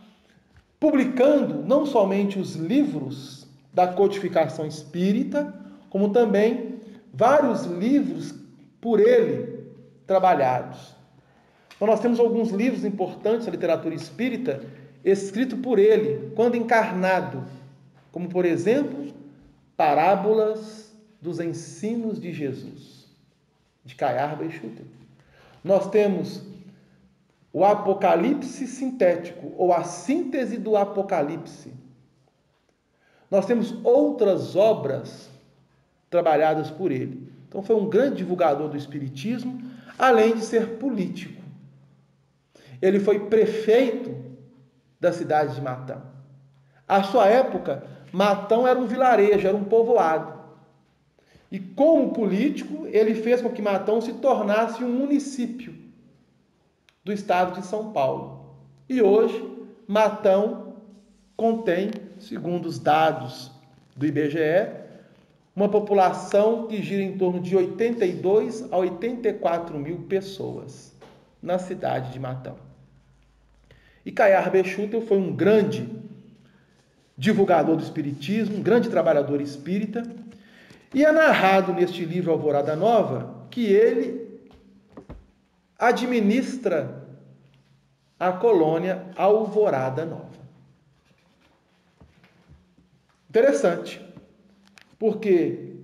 publicando não somente os livros da codificação espírita, como também vários livros por ele trabalhados. Então, nós temos alguns livros importantes da literatura espírita escritos por ele, quando encarnado, como, por exemplo, Parábolas dos Ensinos de Jesus, de Kajar Beixúter. Nós temos o Apocalipse Sintético, ou a síntese do Apocalipse. Nós temos outras obras trabalhadas por ele. Então foi um grande divulgador do espiritismo, além de ser político. Ele foi prefeito da cidade de Matão. À sua época, Matão era um vilarejo, era um povoado. E como político, ele fez com que Matão se tornasse um município do estado de São Paulo. E hoje, Matão contém, segundo os dados do IBGE, uma população que gira em torno de 82 a 84 mil pessoas na cidade de Matão. E Kajar Beixúter foi um grande divulgador do espiritismo, um grande trabalhador espírita, e é narrado neste livro Alvorada Nova que ele administra a colônia Alvorada Nova. Interessante, porque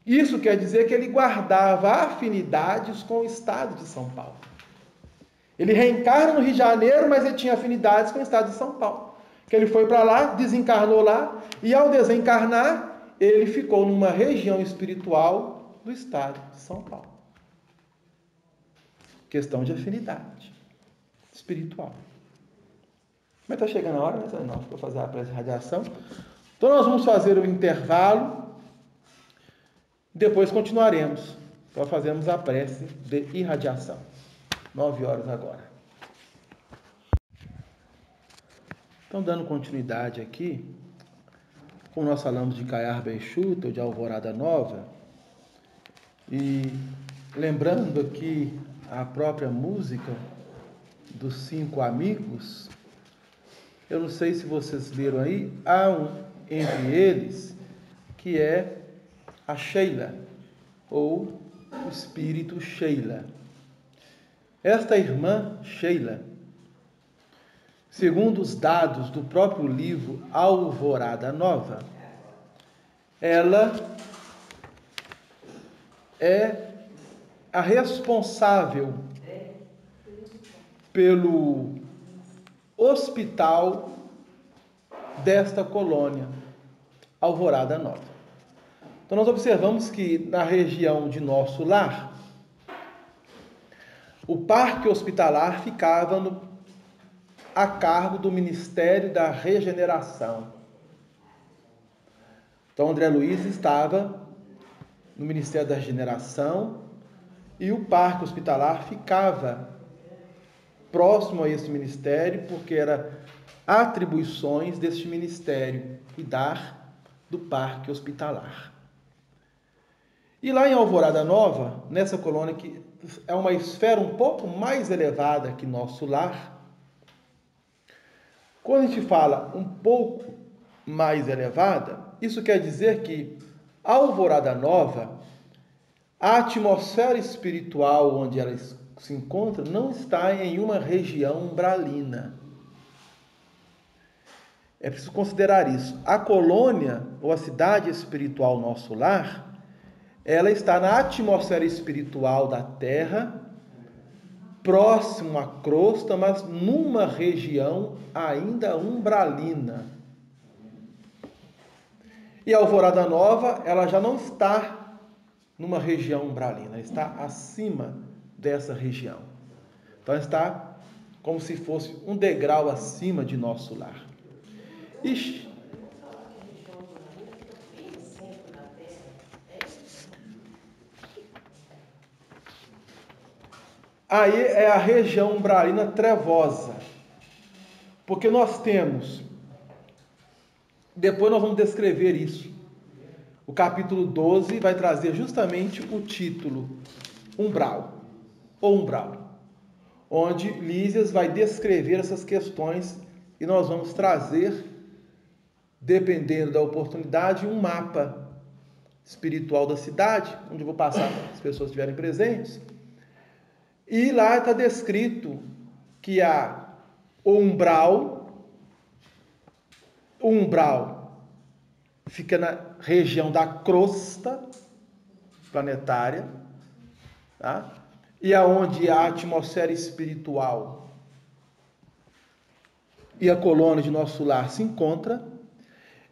isso quer dizer que ele guardava afinidades com o estado de São Paulo. Ele reencarna no Rio de Janeiro, mas ele tinha afinidades com o estado de São Paulo. Que ele foi para lá, desencarnou lá, e ao desencarnar, ele ficou numa região espiritual do estado de São Paulo. Questão de afinidade espiritual. Mas está chegando a hora, né? Não, para fazer a prece de radiação. Então nós vamos fazer o intervalo, depois continuaremos para fazermos a prece de irradiação. 9 horas agora. Então, dando continuidade aqui, como nós falamos de Kajar Beixúter, de Alvorada Nova, e lembrando aqui a própria música dos 5 amigos, eu não sei se vocês leram aí, há um entre eles que é a Sheila, ou o espírito Sheila. Esta irmã Sheila, segundo os dados do próprio livro Alvorada Nova, ela é a responsável pelo hospital desta colônia, Alvorada Nova. Então nós observamos que na região de Nosso Lar, o parque hospitalar ficava a cargo do Ministério da Regeneração. Então André Luiz estava no Ministério da Regeneração e o parque hospitalar ficava próximo a esse ministério, porque era atribuições deste ministério cuidar do parque hospitalar. E lá em Alvorada Nova, nessa colônia que é uma esfera um pouco mais elevada que Nosso Lar, quando a gente fala um pouco mais elevada, isso quer dizer que Alvorada Nova, a atmosfera espiritual onde ela se encontra não está em uma região umbralina. É preciso considerar isso. A colônia, ou a cidade espiritual Nosso Lar, ela está na atmosfera espiritual da Terra, próximo à crosta, mas numa região ainda umbralina. E a Alvorada Nova, ela já não está numa região umbralina, ela está acima dessa região. Então está como se fosse um degrau acima de Nosso Lar. Aí é a região umbralina trevosa, porque nós temos, depois nós vamos descrever isso, o capítulo 12 vai trazer justamente o título umbral, ou umbral, onde Lísias vai descrever essas questões e nós vamos trazer, dependendo da oportunidade, um mapa espiritual da cidade, onde eu vou passar para as pessoas estiverem presentes. E lá está descrito que há o umbral fica na região da crosta planetária, tá? E aonde a atmosfera espiritual e a colônia de Nosso Lar se encontra.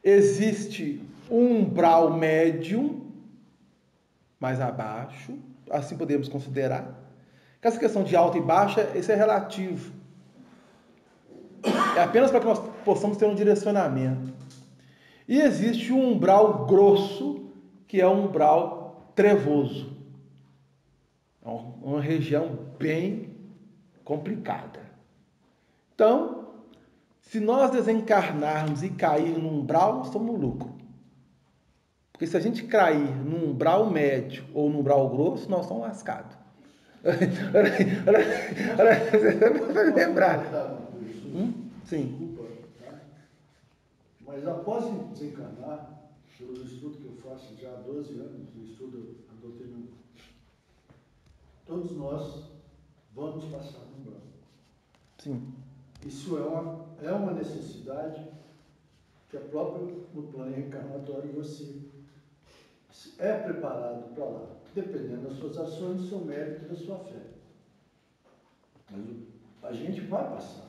Existe um umbral médio mais abaixo, assim podemos considerar. Essa questão de alta e baixa, isso é relativo. É apenas para que nós possamos ter um direcionamento. E existe um umbral grosso, que é um umbral trevoso. É uma região bem complicada. Então, se nós desencarnarmos e cair num umbral, nós estamos no lucro. Porque se a gente cair num umbral médio ou num umbral grosso, nós estamos lascados. Você lembrar. Sim.
Desculpa, tá? Mas após desencarnar, pelo estudo que eu faço já há 12 anos, eu estudo a doutrina, todos nós vamos passar no umbral.
Sim.
Isso é uma necessidade que é própria no plano reencarnatório, você é preparado para lá, dependendo das suas ações, do seu mérito e da sua fé. Mas a gente vai passar.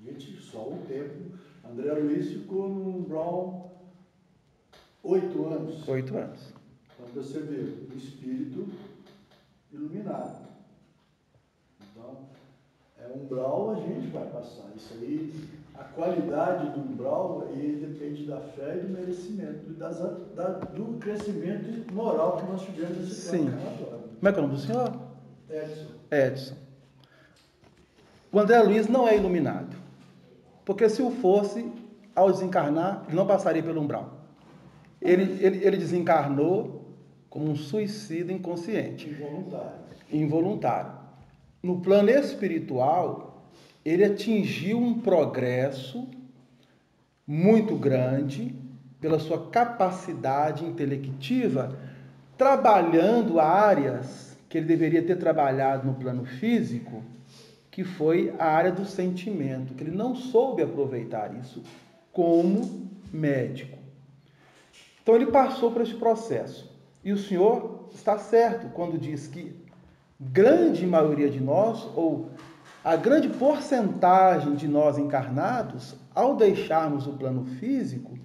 A gente, só um tempo. André Luiz ficou no umbral 8 anos.
8 anos.
Então você vê o espírito iluminado. Então, umbral a gente vai passar. Isso aí, a qualidade do umbral depende da fé e do merecimento, do crescimento moral que nós tivemos nesse plano carnatório.
Como é que é o nome do senhor?
Edson.
O André Luiz não é iluminado. Porque se o fosse, ao desencarnar, ele não passaria pelo umbral. Ele desencarnou como um suicida inconsciente. Involuntário. No plano espiritual, ele atingiu um progresso muito grande pela sua capacidade intelectiva, trabalhando áreas que ele deveria ter trabalhado no plano físico, que foi a área do sentimento, que ele não soube aproveitar isso como médico. Então ele passou por esse processo. E o senhor está certo quando diz que grande maioria de nós, ou a grande porcentagem de nós encarnados, ao deixarmos o plano físico,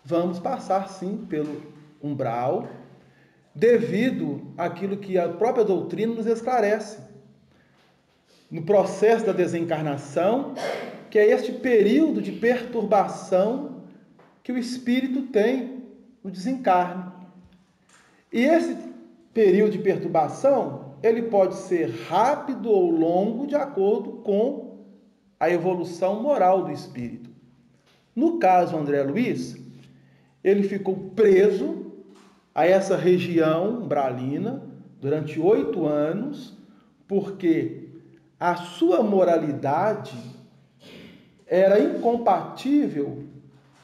vamos passar sim pelo umbral, devido àquilo que a própria doutrina nos esclarece. No processo da desencarnação, que é este período de perturbação que o espírito tem no desencarne. E esse período de perturbação, ele pode ser rápido ou longo de acordo com a evolução moral do espírito. No caso André Luiz, ele ficou preso a essa região umbralina durante 8 anos, porque a sua moralidade era incompatível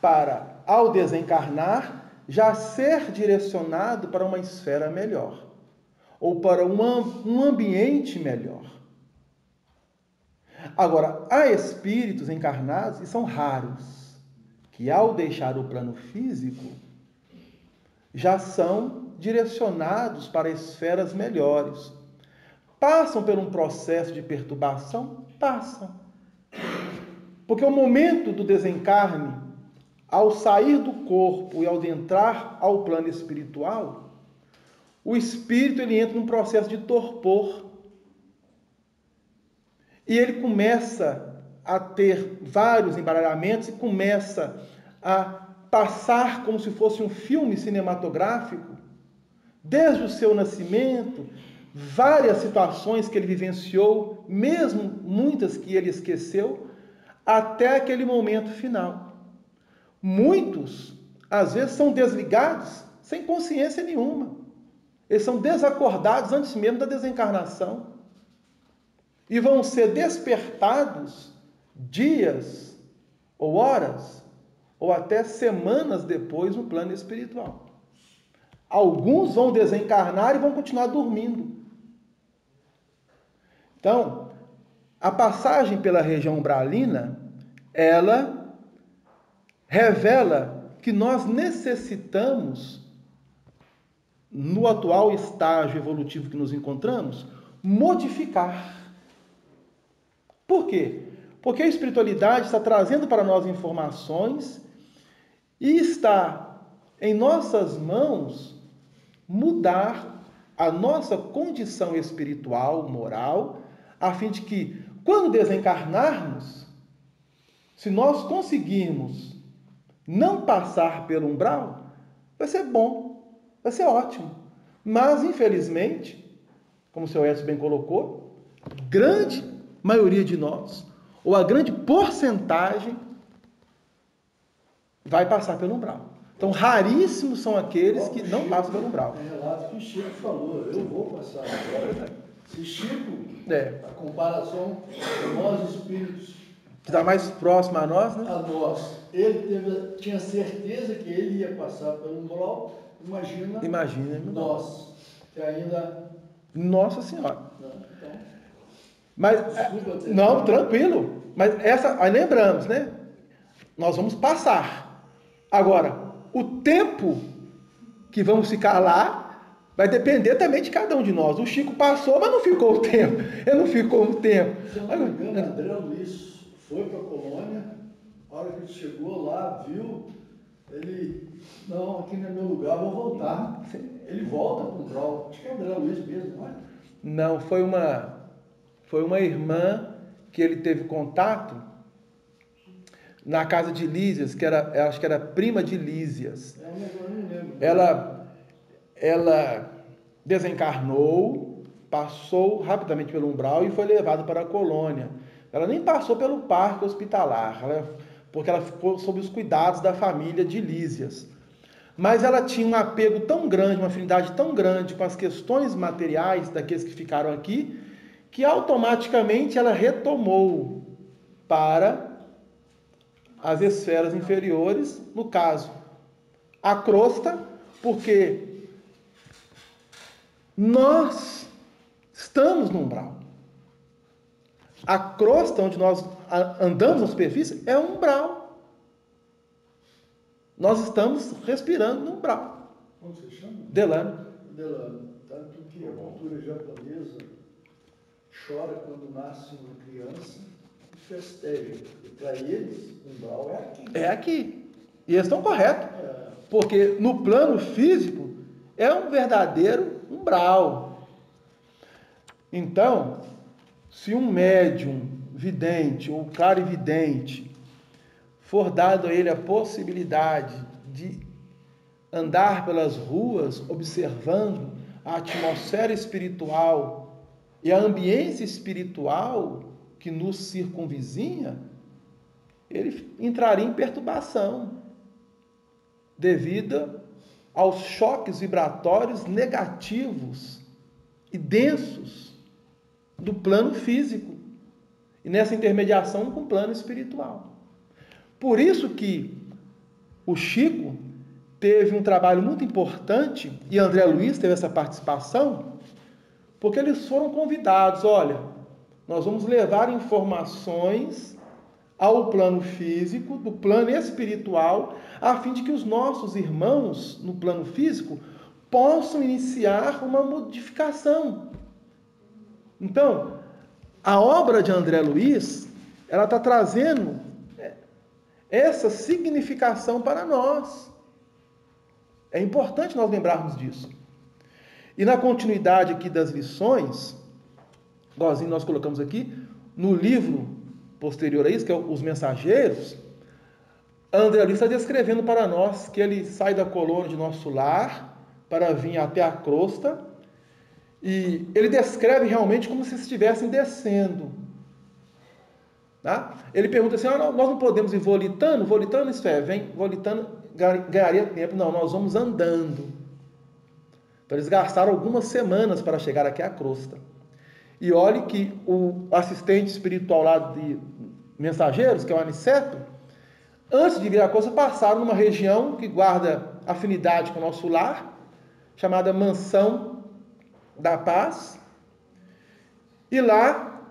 para, ao desencarnar, já ser direcionado para uma esfera melhor, ou para um ambiente melhor. Agora, há espíritos encarnados, e são raros, que ao deixar o plano físico, já são direcionados para esferas melhores. Passam por um processo de perturbação? Passam. Porque o momento do desencarne, ao sair do corpo e ao entrar ao plano espiritual, o espírito ele entra num processo de torpor. E ele começa a ter vários embaralhamentos e começa a passar como se fosse um filme cinematográfico, desde o seu nascimento, várias situações que ele vivenciou, mesmo muitas que ele esqueceu, até aquele momento final. Muitos, às vezes, são desligados sem consciência nenhuma. Eles são desacordados antes mesmo da desencarnação. E vão ser despertados dias, ou horas, ou até semanas depois no plano espiritual. Alguns vão desencarnar e vão continuar dormindo. Então, a passagem pela região umbralina, ela revela que nós necessitamos, no atual estágio evolutivo que nos encontramos, modificar. Por quê? Porque a espiritualidade está trazendo para nós informações e está em nossas mãos mudar a nossa condição espiritual, moral, a fim de que, quando desencarnarmos, se nós conseguirmos não passar pelo umbral, vai ser bom, vai ser ótimo. Mas, infelizmente, como o senhor Edson bem colocou, grande maioria de nós, ou a grande porcentagem, vai passar pelo umbral. Então, raríssimos são aqueles que não passam pelo umbral.
É relato que o Chico falou, eu vou passar agora. Se Chico, a comparação de nós espíritos,
que está mais próximo a nós, né?
A nós. Ele tinha certeza que ele ia passar pelo umbral. Imagina nós, que ainda...
Nossa Senhora.
Então,
mas, não, tranquilo. Mas aí lembramos, né? Nós vamos passar. Agora, o tempo que vamos ficar lá vai depender também de cada um de nós. O Chico passou, mas não ficou o tempo. Ele não ficou o tempo.
Se eu não me engano, André Luiz foi para a colônia, a hora que ele chegou lá, viu, ele, não, aqui não é meu lugar, vou voltar. Ele volta para o umbral. Acho que é André Luiz mesmo, não é?
Não, foi uma irmã que ele teve contato na casa de Lísias, acho que era prima de Lísias.
Eu não lembro.
Ela desencarnou, passou rapidamente pelo umbral e foi levada para a colônia. Ela nem passou pelo parque hospitalar, porque ela ficou sob os cuidados da família de Lísias. Mas ela tinha um apego tão grande, uma afinidade tão grande com as questões materiais daqueles que ficaram aqui, que automaticamente ela retomou para as esferas inferiores, no caso, a crosta, porque nós estamos no umbral. A crosta onde nós andamos na superfície é um umbral. Nós estamos respirando no umbral.
Como você chama?
Delano.
Delano. Tanto que a cultura japonesa chora quando nasce uma criança e festeja. E para eles, o umbral é aqui.
É aqui. E eles estão corretos. Porque no plano físico é um verdadeiro umbral. Então, se um médium vidente ou clarividente for dado a ele a possibilidade de andar pelas ruas observando a atmosfera espiritual e a ambiência espiritual que nos circunvizinha, ele entraria em perturbação devido aos choques vibratórios negativos e densos do plano físico e nessa intermediação com o plano espiritual. Por isso que o Chico teve um trabalho muito importante e André Luiz teve essa participação, porque eles foram convidados, olha, nós vamos levar informações ao plano físico, do plano espiritual, a fim de que os nossos irmãos no plano físico possam iniciar uma modificação. Então, a obra de André Luiz, ela está trazendo essa significação para nós. É importante nós lembrarmos disso. E na continuidade aqui das lições, igualzinho nós colocamos aqui, no livro posterior a isso, que é Os Mensageiros, André Luiz está descrevendo para nós que ele sai da colônia de nosso lar para vir até a crosta, e ele descreve realmente como se estivessem descendo. Tá? Ele pergunta assim, nós não podemos ir volitando? Volitando, isso é, vem volitando, ganharia tempo. Não, nós vamos andando. Então eles gastaram algumas semanas para chegar aqui à crosta. E olhe que o assistente espiritual lá de Mensageiros, que é o Aniceto, antes de vir à crosta, passaram numa região que guarda afinidade com o nosso lar, chamada Mansão da Paz. E lá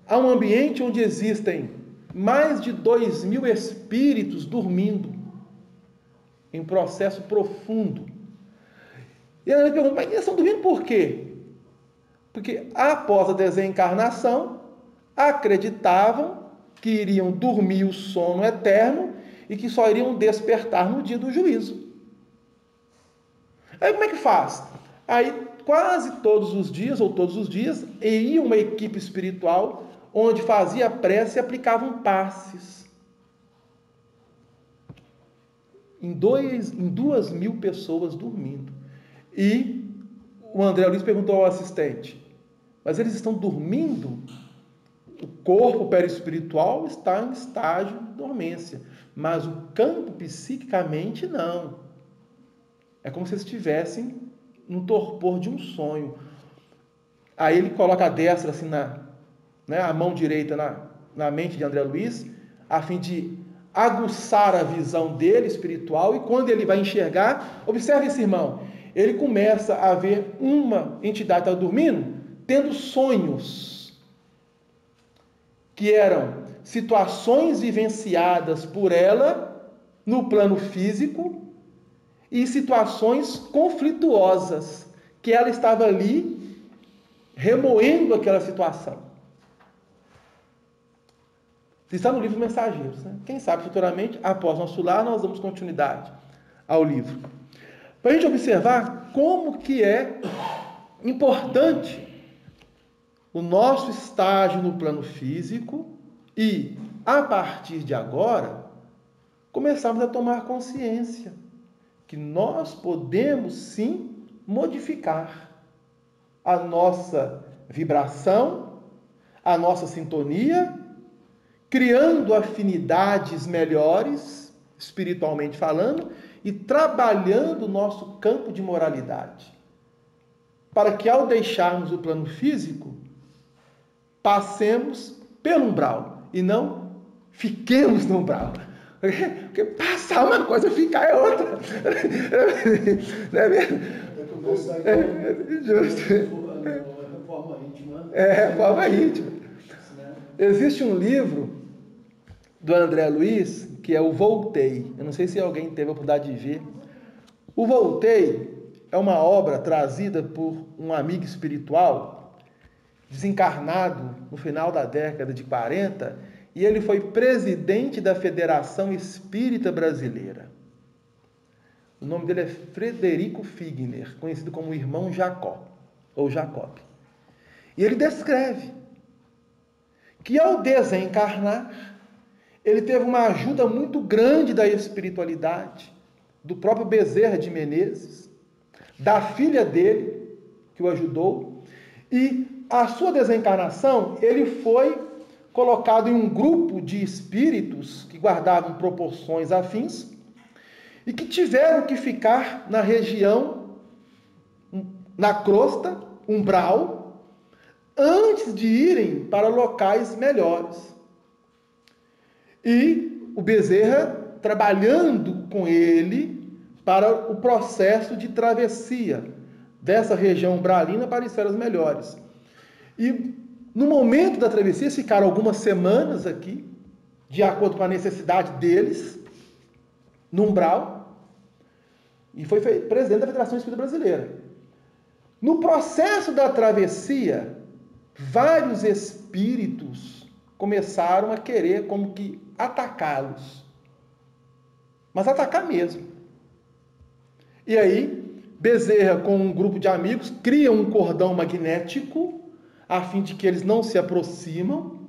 há um ambiente onde existem mais de 2.000 espíritos dormindo, em processo profundo. E aí ele pergunta, mas eles estão dormindo por quê? Porque após a desencarnação, acreditavam que iriam dormir o sono eterno e que só iriam despertar no dia do juízo. Aí como é que faz? Aí quase todos os dias, ou todos os dias, ia uma equipe espiritual onde fazia prece e aplicavam passes. Em 2.000 pessoas dormindo. E o André Luiz perguntou ao assistente, mas eles estão dormindo? O corpo perispiritual está em estágio de dormência, mas o campo psiquicamente não. É como se eles estivessem no torpor de um sonho. Aí ele coloca a destra assim a mão direita na mente de André Luiz, a fim de aguçar a visão dele espiritual, e quando ele vai enxergar, observe esse irmão, ele começa a ver uma entidade que está dormindo, tendo sonhos, que eram situações vivenciadas por ela no plano físico, e situações conflituosas, que ela estava ali remoendo aquela situação. Está no livro Mensageiros. Né? Quem sabe futuramente, após nosso lar, nós damos continuidade ao livro. Para a gente observar como que é importante o nosso estágio no plano físico e, a partir de agora, começarmos a tomar consciência que nós podemos sim modificar a nossa vibração, a nossa sintonia, criando afinidades melhores, espiritualmente falando, e trabalhando o nosso campo de moralidade, para que ao deixarmos o plano físico, passemos pelo umbral, e não fiquemos no umbral. Porque passar uma coisa, ficar é outra. Não é mesmo? Justo.
Reforma íntima.
Reforma íntima. Existe um livro do André Luiz, que é o Voltei. Eu não sei se alguém teve a oportunidade de ver. O Voltei é uma obra trazida por um amigo espiritual, desencarnado no final da década de 40, e ele foi presidente da Federação Espírita Brasileira. O nome dele é Frederico Figner, conhecido como Irmão Jacó, ou Jacob. E ele descreve que ao desencarnar, ele teve uma ajuda muito grande da espiritualidade, do próprio Bezerra de Menezes, da filha dele, que o ajudou, e a sua desencarnação, ele foi colocado em um grupo de espíritos que guardavam proporções afins e que tiveram que ficar na região, na crosta, umbral, antes de irem para locais melhores. E o Bezerra trabalhando com ele para o processo de travessia dessa região umbralina para esferas melhores. E no momento da travessia, eles ficaram algumas semanas aqui, de acordo com a necessidade deles, no umbral, e foi presidente da Federação Espírita Brasileira. No processo da travessia, vários espíritos começaram a querer como que atacá-los. Mas atacar mesmo. E aí, Bezerra, com um grupo de amigos, cria um cordão magnético, a fim de que eles não se aproximam,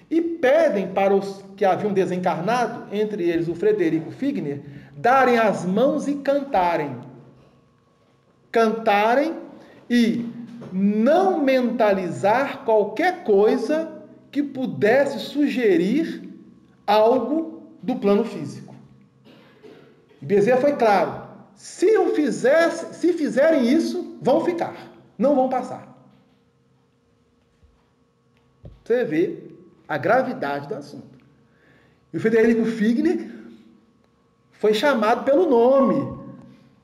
e pedem para os que haviam desencarnado, entre eles o Frederico Figner, darem as mãos e cantarem. Cantarem e não mentalizar qualquer coisa que pudesse sugerir algo do plano físico. E Bezerra foi claro: se fizerem isso, vão ficar, não vão passar. Você vê a gravidade do assunto. E o Frederico Figner foi chamado pelo nome.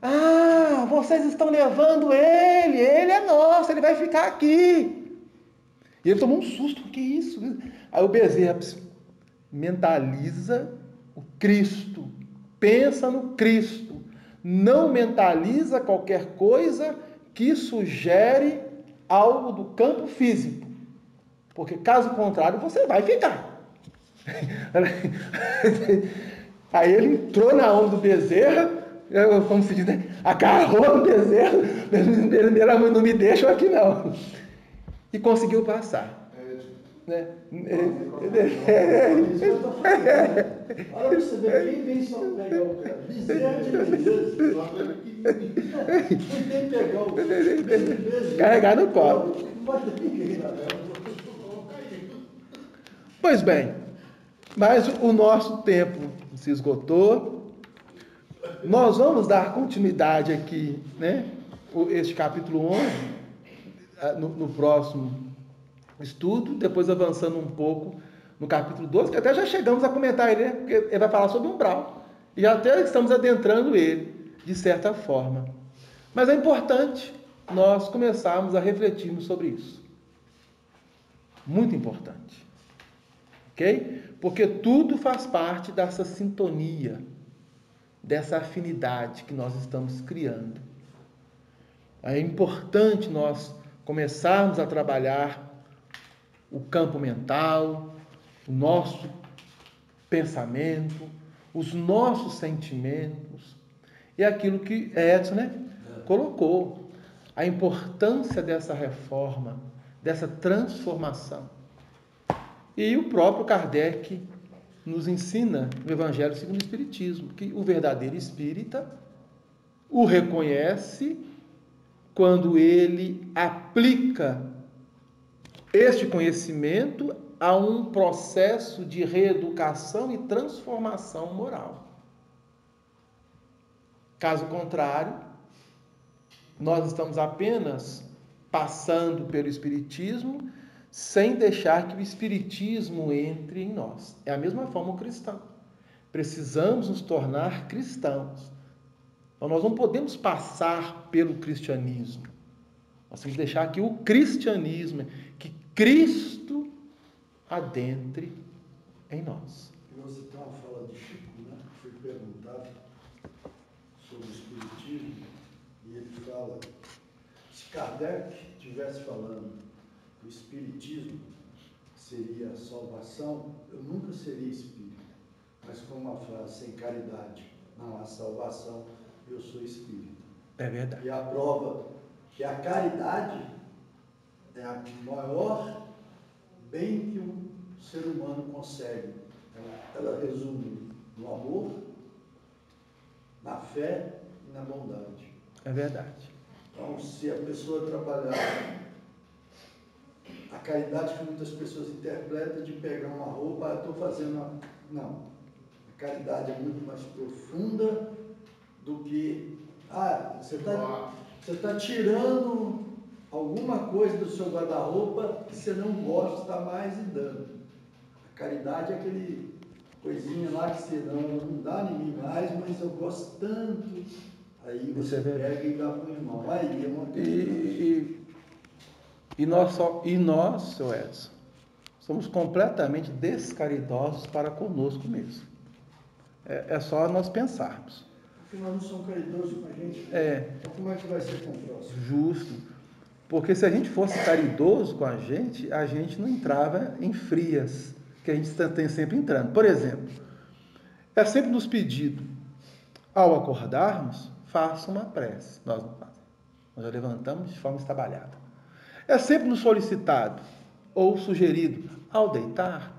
Ah, vocês estão levando ele é nosso, ele vai ficar aqui. E ele tomou um susto: que isso? Aí o Bezerra mentaliza o Cristo, pensa no Cristo, não mentaliza qualquer coisa que sugere algo do campo físico, porque caso contrário você vai ficar. Aí ele entrou na onda do Bezerra, como se diz, né? Agarrou o Bezerra, não me deixa aqui não, e conseguiu passar. Né?
Olha você ver quem vem só pegar o cara. Bezerra de beleza. Quem vem pegar o cara.
Carregar no colo.
Não pode ter ninguém na vela.
Pois bem, mas o nosso tempo se esgotou. Nós vamos dar continuidade aqui, né? Este capítulo 11, no próximo estudo, depois avançando um pouco no capítulo 12, que até já chegamos a comentar ele, né? Porque ele vai falar sobre umbral. E já até estamos adentrando ele, de certa forma. Mas é importante nós começarmos a refletirmos sobre isso. Muito importante. Ok? Porque tudo faz parte dessa sintonia, dessa afinidade que nós estamos criando. É importante nós começarmos a trabalhar o campo mental, o nosso pensamento, os nossos sentimentos, e aquilo que Edson, né, colocou, a importância dessa reforma, dessa transformação. E o próprio Kardec nos ensina no Evangelho segundo o Espiritismo, que o verdadeiro espírita o reconhece quando ele aplica este conhecimento a um processo de reeducação e transformação moral. Caso contrário, nós estamos apenas passando pelo Espiritismo sem deixar que o Espiritismo entre em nós. É a mesma forma o cristão. Precisamos nos tornar cristãos. Então, nós não podemos passar pelo cristianismo. Nós temos que deixar que o cristianismo, que Cristo adentre em nós.
Você tem uma fala de Chico, né? Foi perguntado sobre o Espiritismo, e ele fala: se Kardec estivesse falando que o Espiritismo seria a salvação, eu nunca seria espírita. Mas com uma frase: sem caridade não há salvação, eu sou espírita.
É verdade.
E a prova que a caridade é o maior bem que um ser humano consegue. Ela resume no amor, na fé e na bondade.
É verdade.
Então, se a pessoa trabalhar a caridade que muitas pessoas interpretam de pegar uma roupa, eu estou fazendo uma... Não. A caridade é muito mais profunda do que... você está tirando alguma coisa do seu guarda-roupa que você não gosta mais e dando. A caridade é aquele coisinha lá que você não dá em mim mais, mas eu gosto tanto. Aí você pega e dá para o irmão. Aí é uma coisa.
E nós, seu Edson, somos completamente descaridosos para conosco mesmo. É só nós pensarmos.
Porque nós não somos caridosos com a gente. Então como é que vai ser com o próximo?
Justo. Porque se a gente fosse caridoso com a gente não entrava em frias, que a gente tem sempre entrando. Por exemplo, é sempre nos pedido, ao acordarmos, faça uma prece. Nós não fazemos. Nós já levantamos de forma estabalhada. É sempre nos solicitado ou sugerido, ao deitar,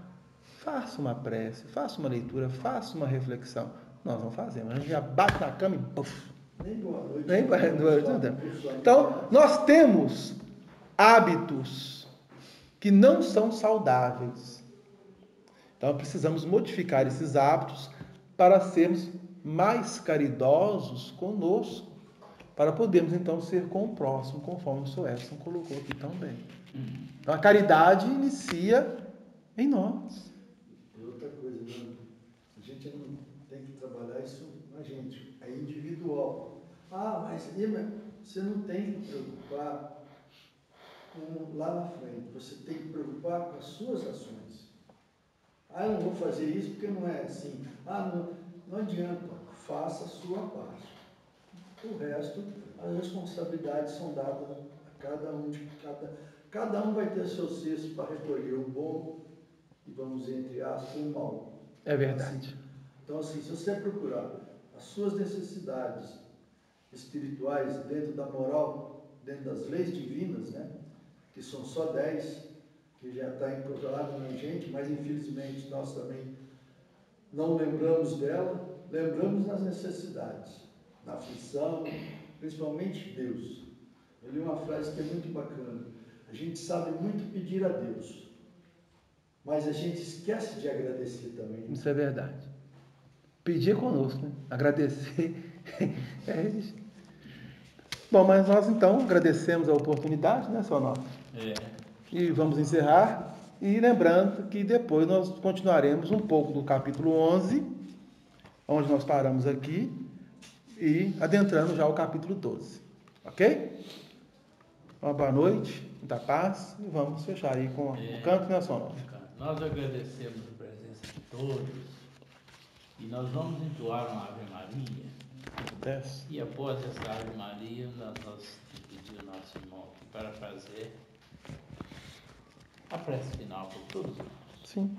faça uma prece, faça uma leitura, faça uma reflexão. Nós não fazemos. A gente já bate na cama e puf.
Nem boa noite.
Nem boa noite. Então, nós temos hábitos que não são saudáveis. Então, precisamos modificar esses hábitos para sermos mais caridosos conosco, para podermos, então, ser com o próximo, conforme o Sr. Edson colocou aqui também. Então, a caridade inicia em nós.
E outra coisa, né? A gente não tem que trabalhar isso na gente, é individual. Mas você não tem que preocupar com lá na frente, você tem que preocupar com as suas ações. Eu não vou fazer isso porque não é assim. Não adianta, faça a sua parte. O resto, as responsabilidades são dadas a cada um. Cada um vai ter seu cesto para recolher o bom e, vamos entre aspas, o mal.
É verdade.
Então, assim, se você procurar as suas necessidades espirituais dentro da moral, dentro das leis divinas, né, que são só 10, que já está incorporado na gente, mas infelizmente nós também não lembramos dela, lembramos nas necessidades, na aflição, principalmente Deus. Eu li uma frase que é muito bacana: a gente sabe muito pedir a Deus, mas a gente esquece de agradecer também.
Isso é verdade. Pedir conosco, né? Agradecer. Bom, mas nós então agradecemos a oportunidade, né, Sr. Nota? E vamos encerrar. E lembrando que depois nós continuaremos um pouco do capítulo 11, onde nós paramos aqui, e adentrando já o capítulo 12. Ok? Uma boa noite, muita paz, e vamos fechar aí com o canto, né, Sr. Nota?
Nós agradecemos a presença de todos e nós vamos entoar uma Ave Maria. E após essa Ave Maria, nós vamos pedir o nosso irmão aqui para fazer a prece final por todos nós.
Sim.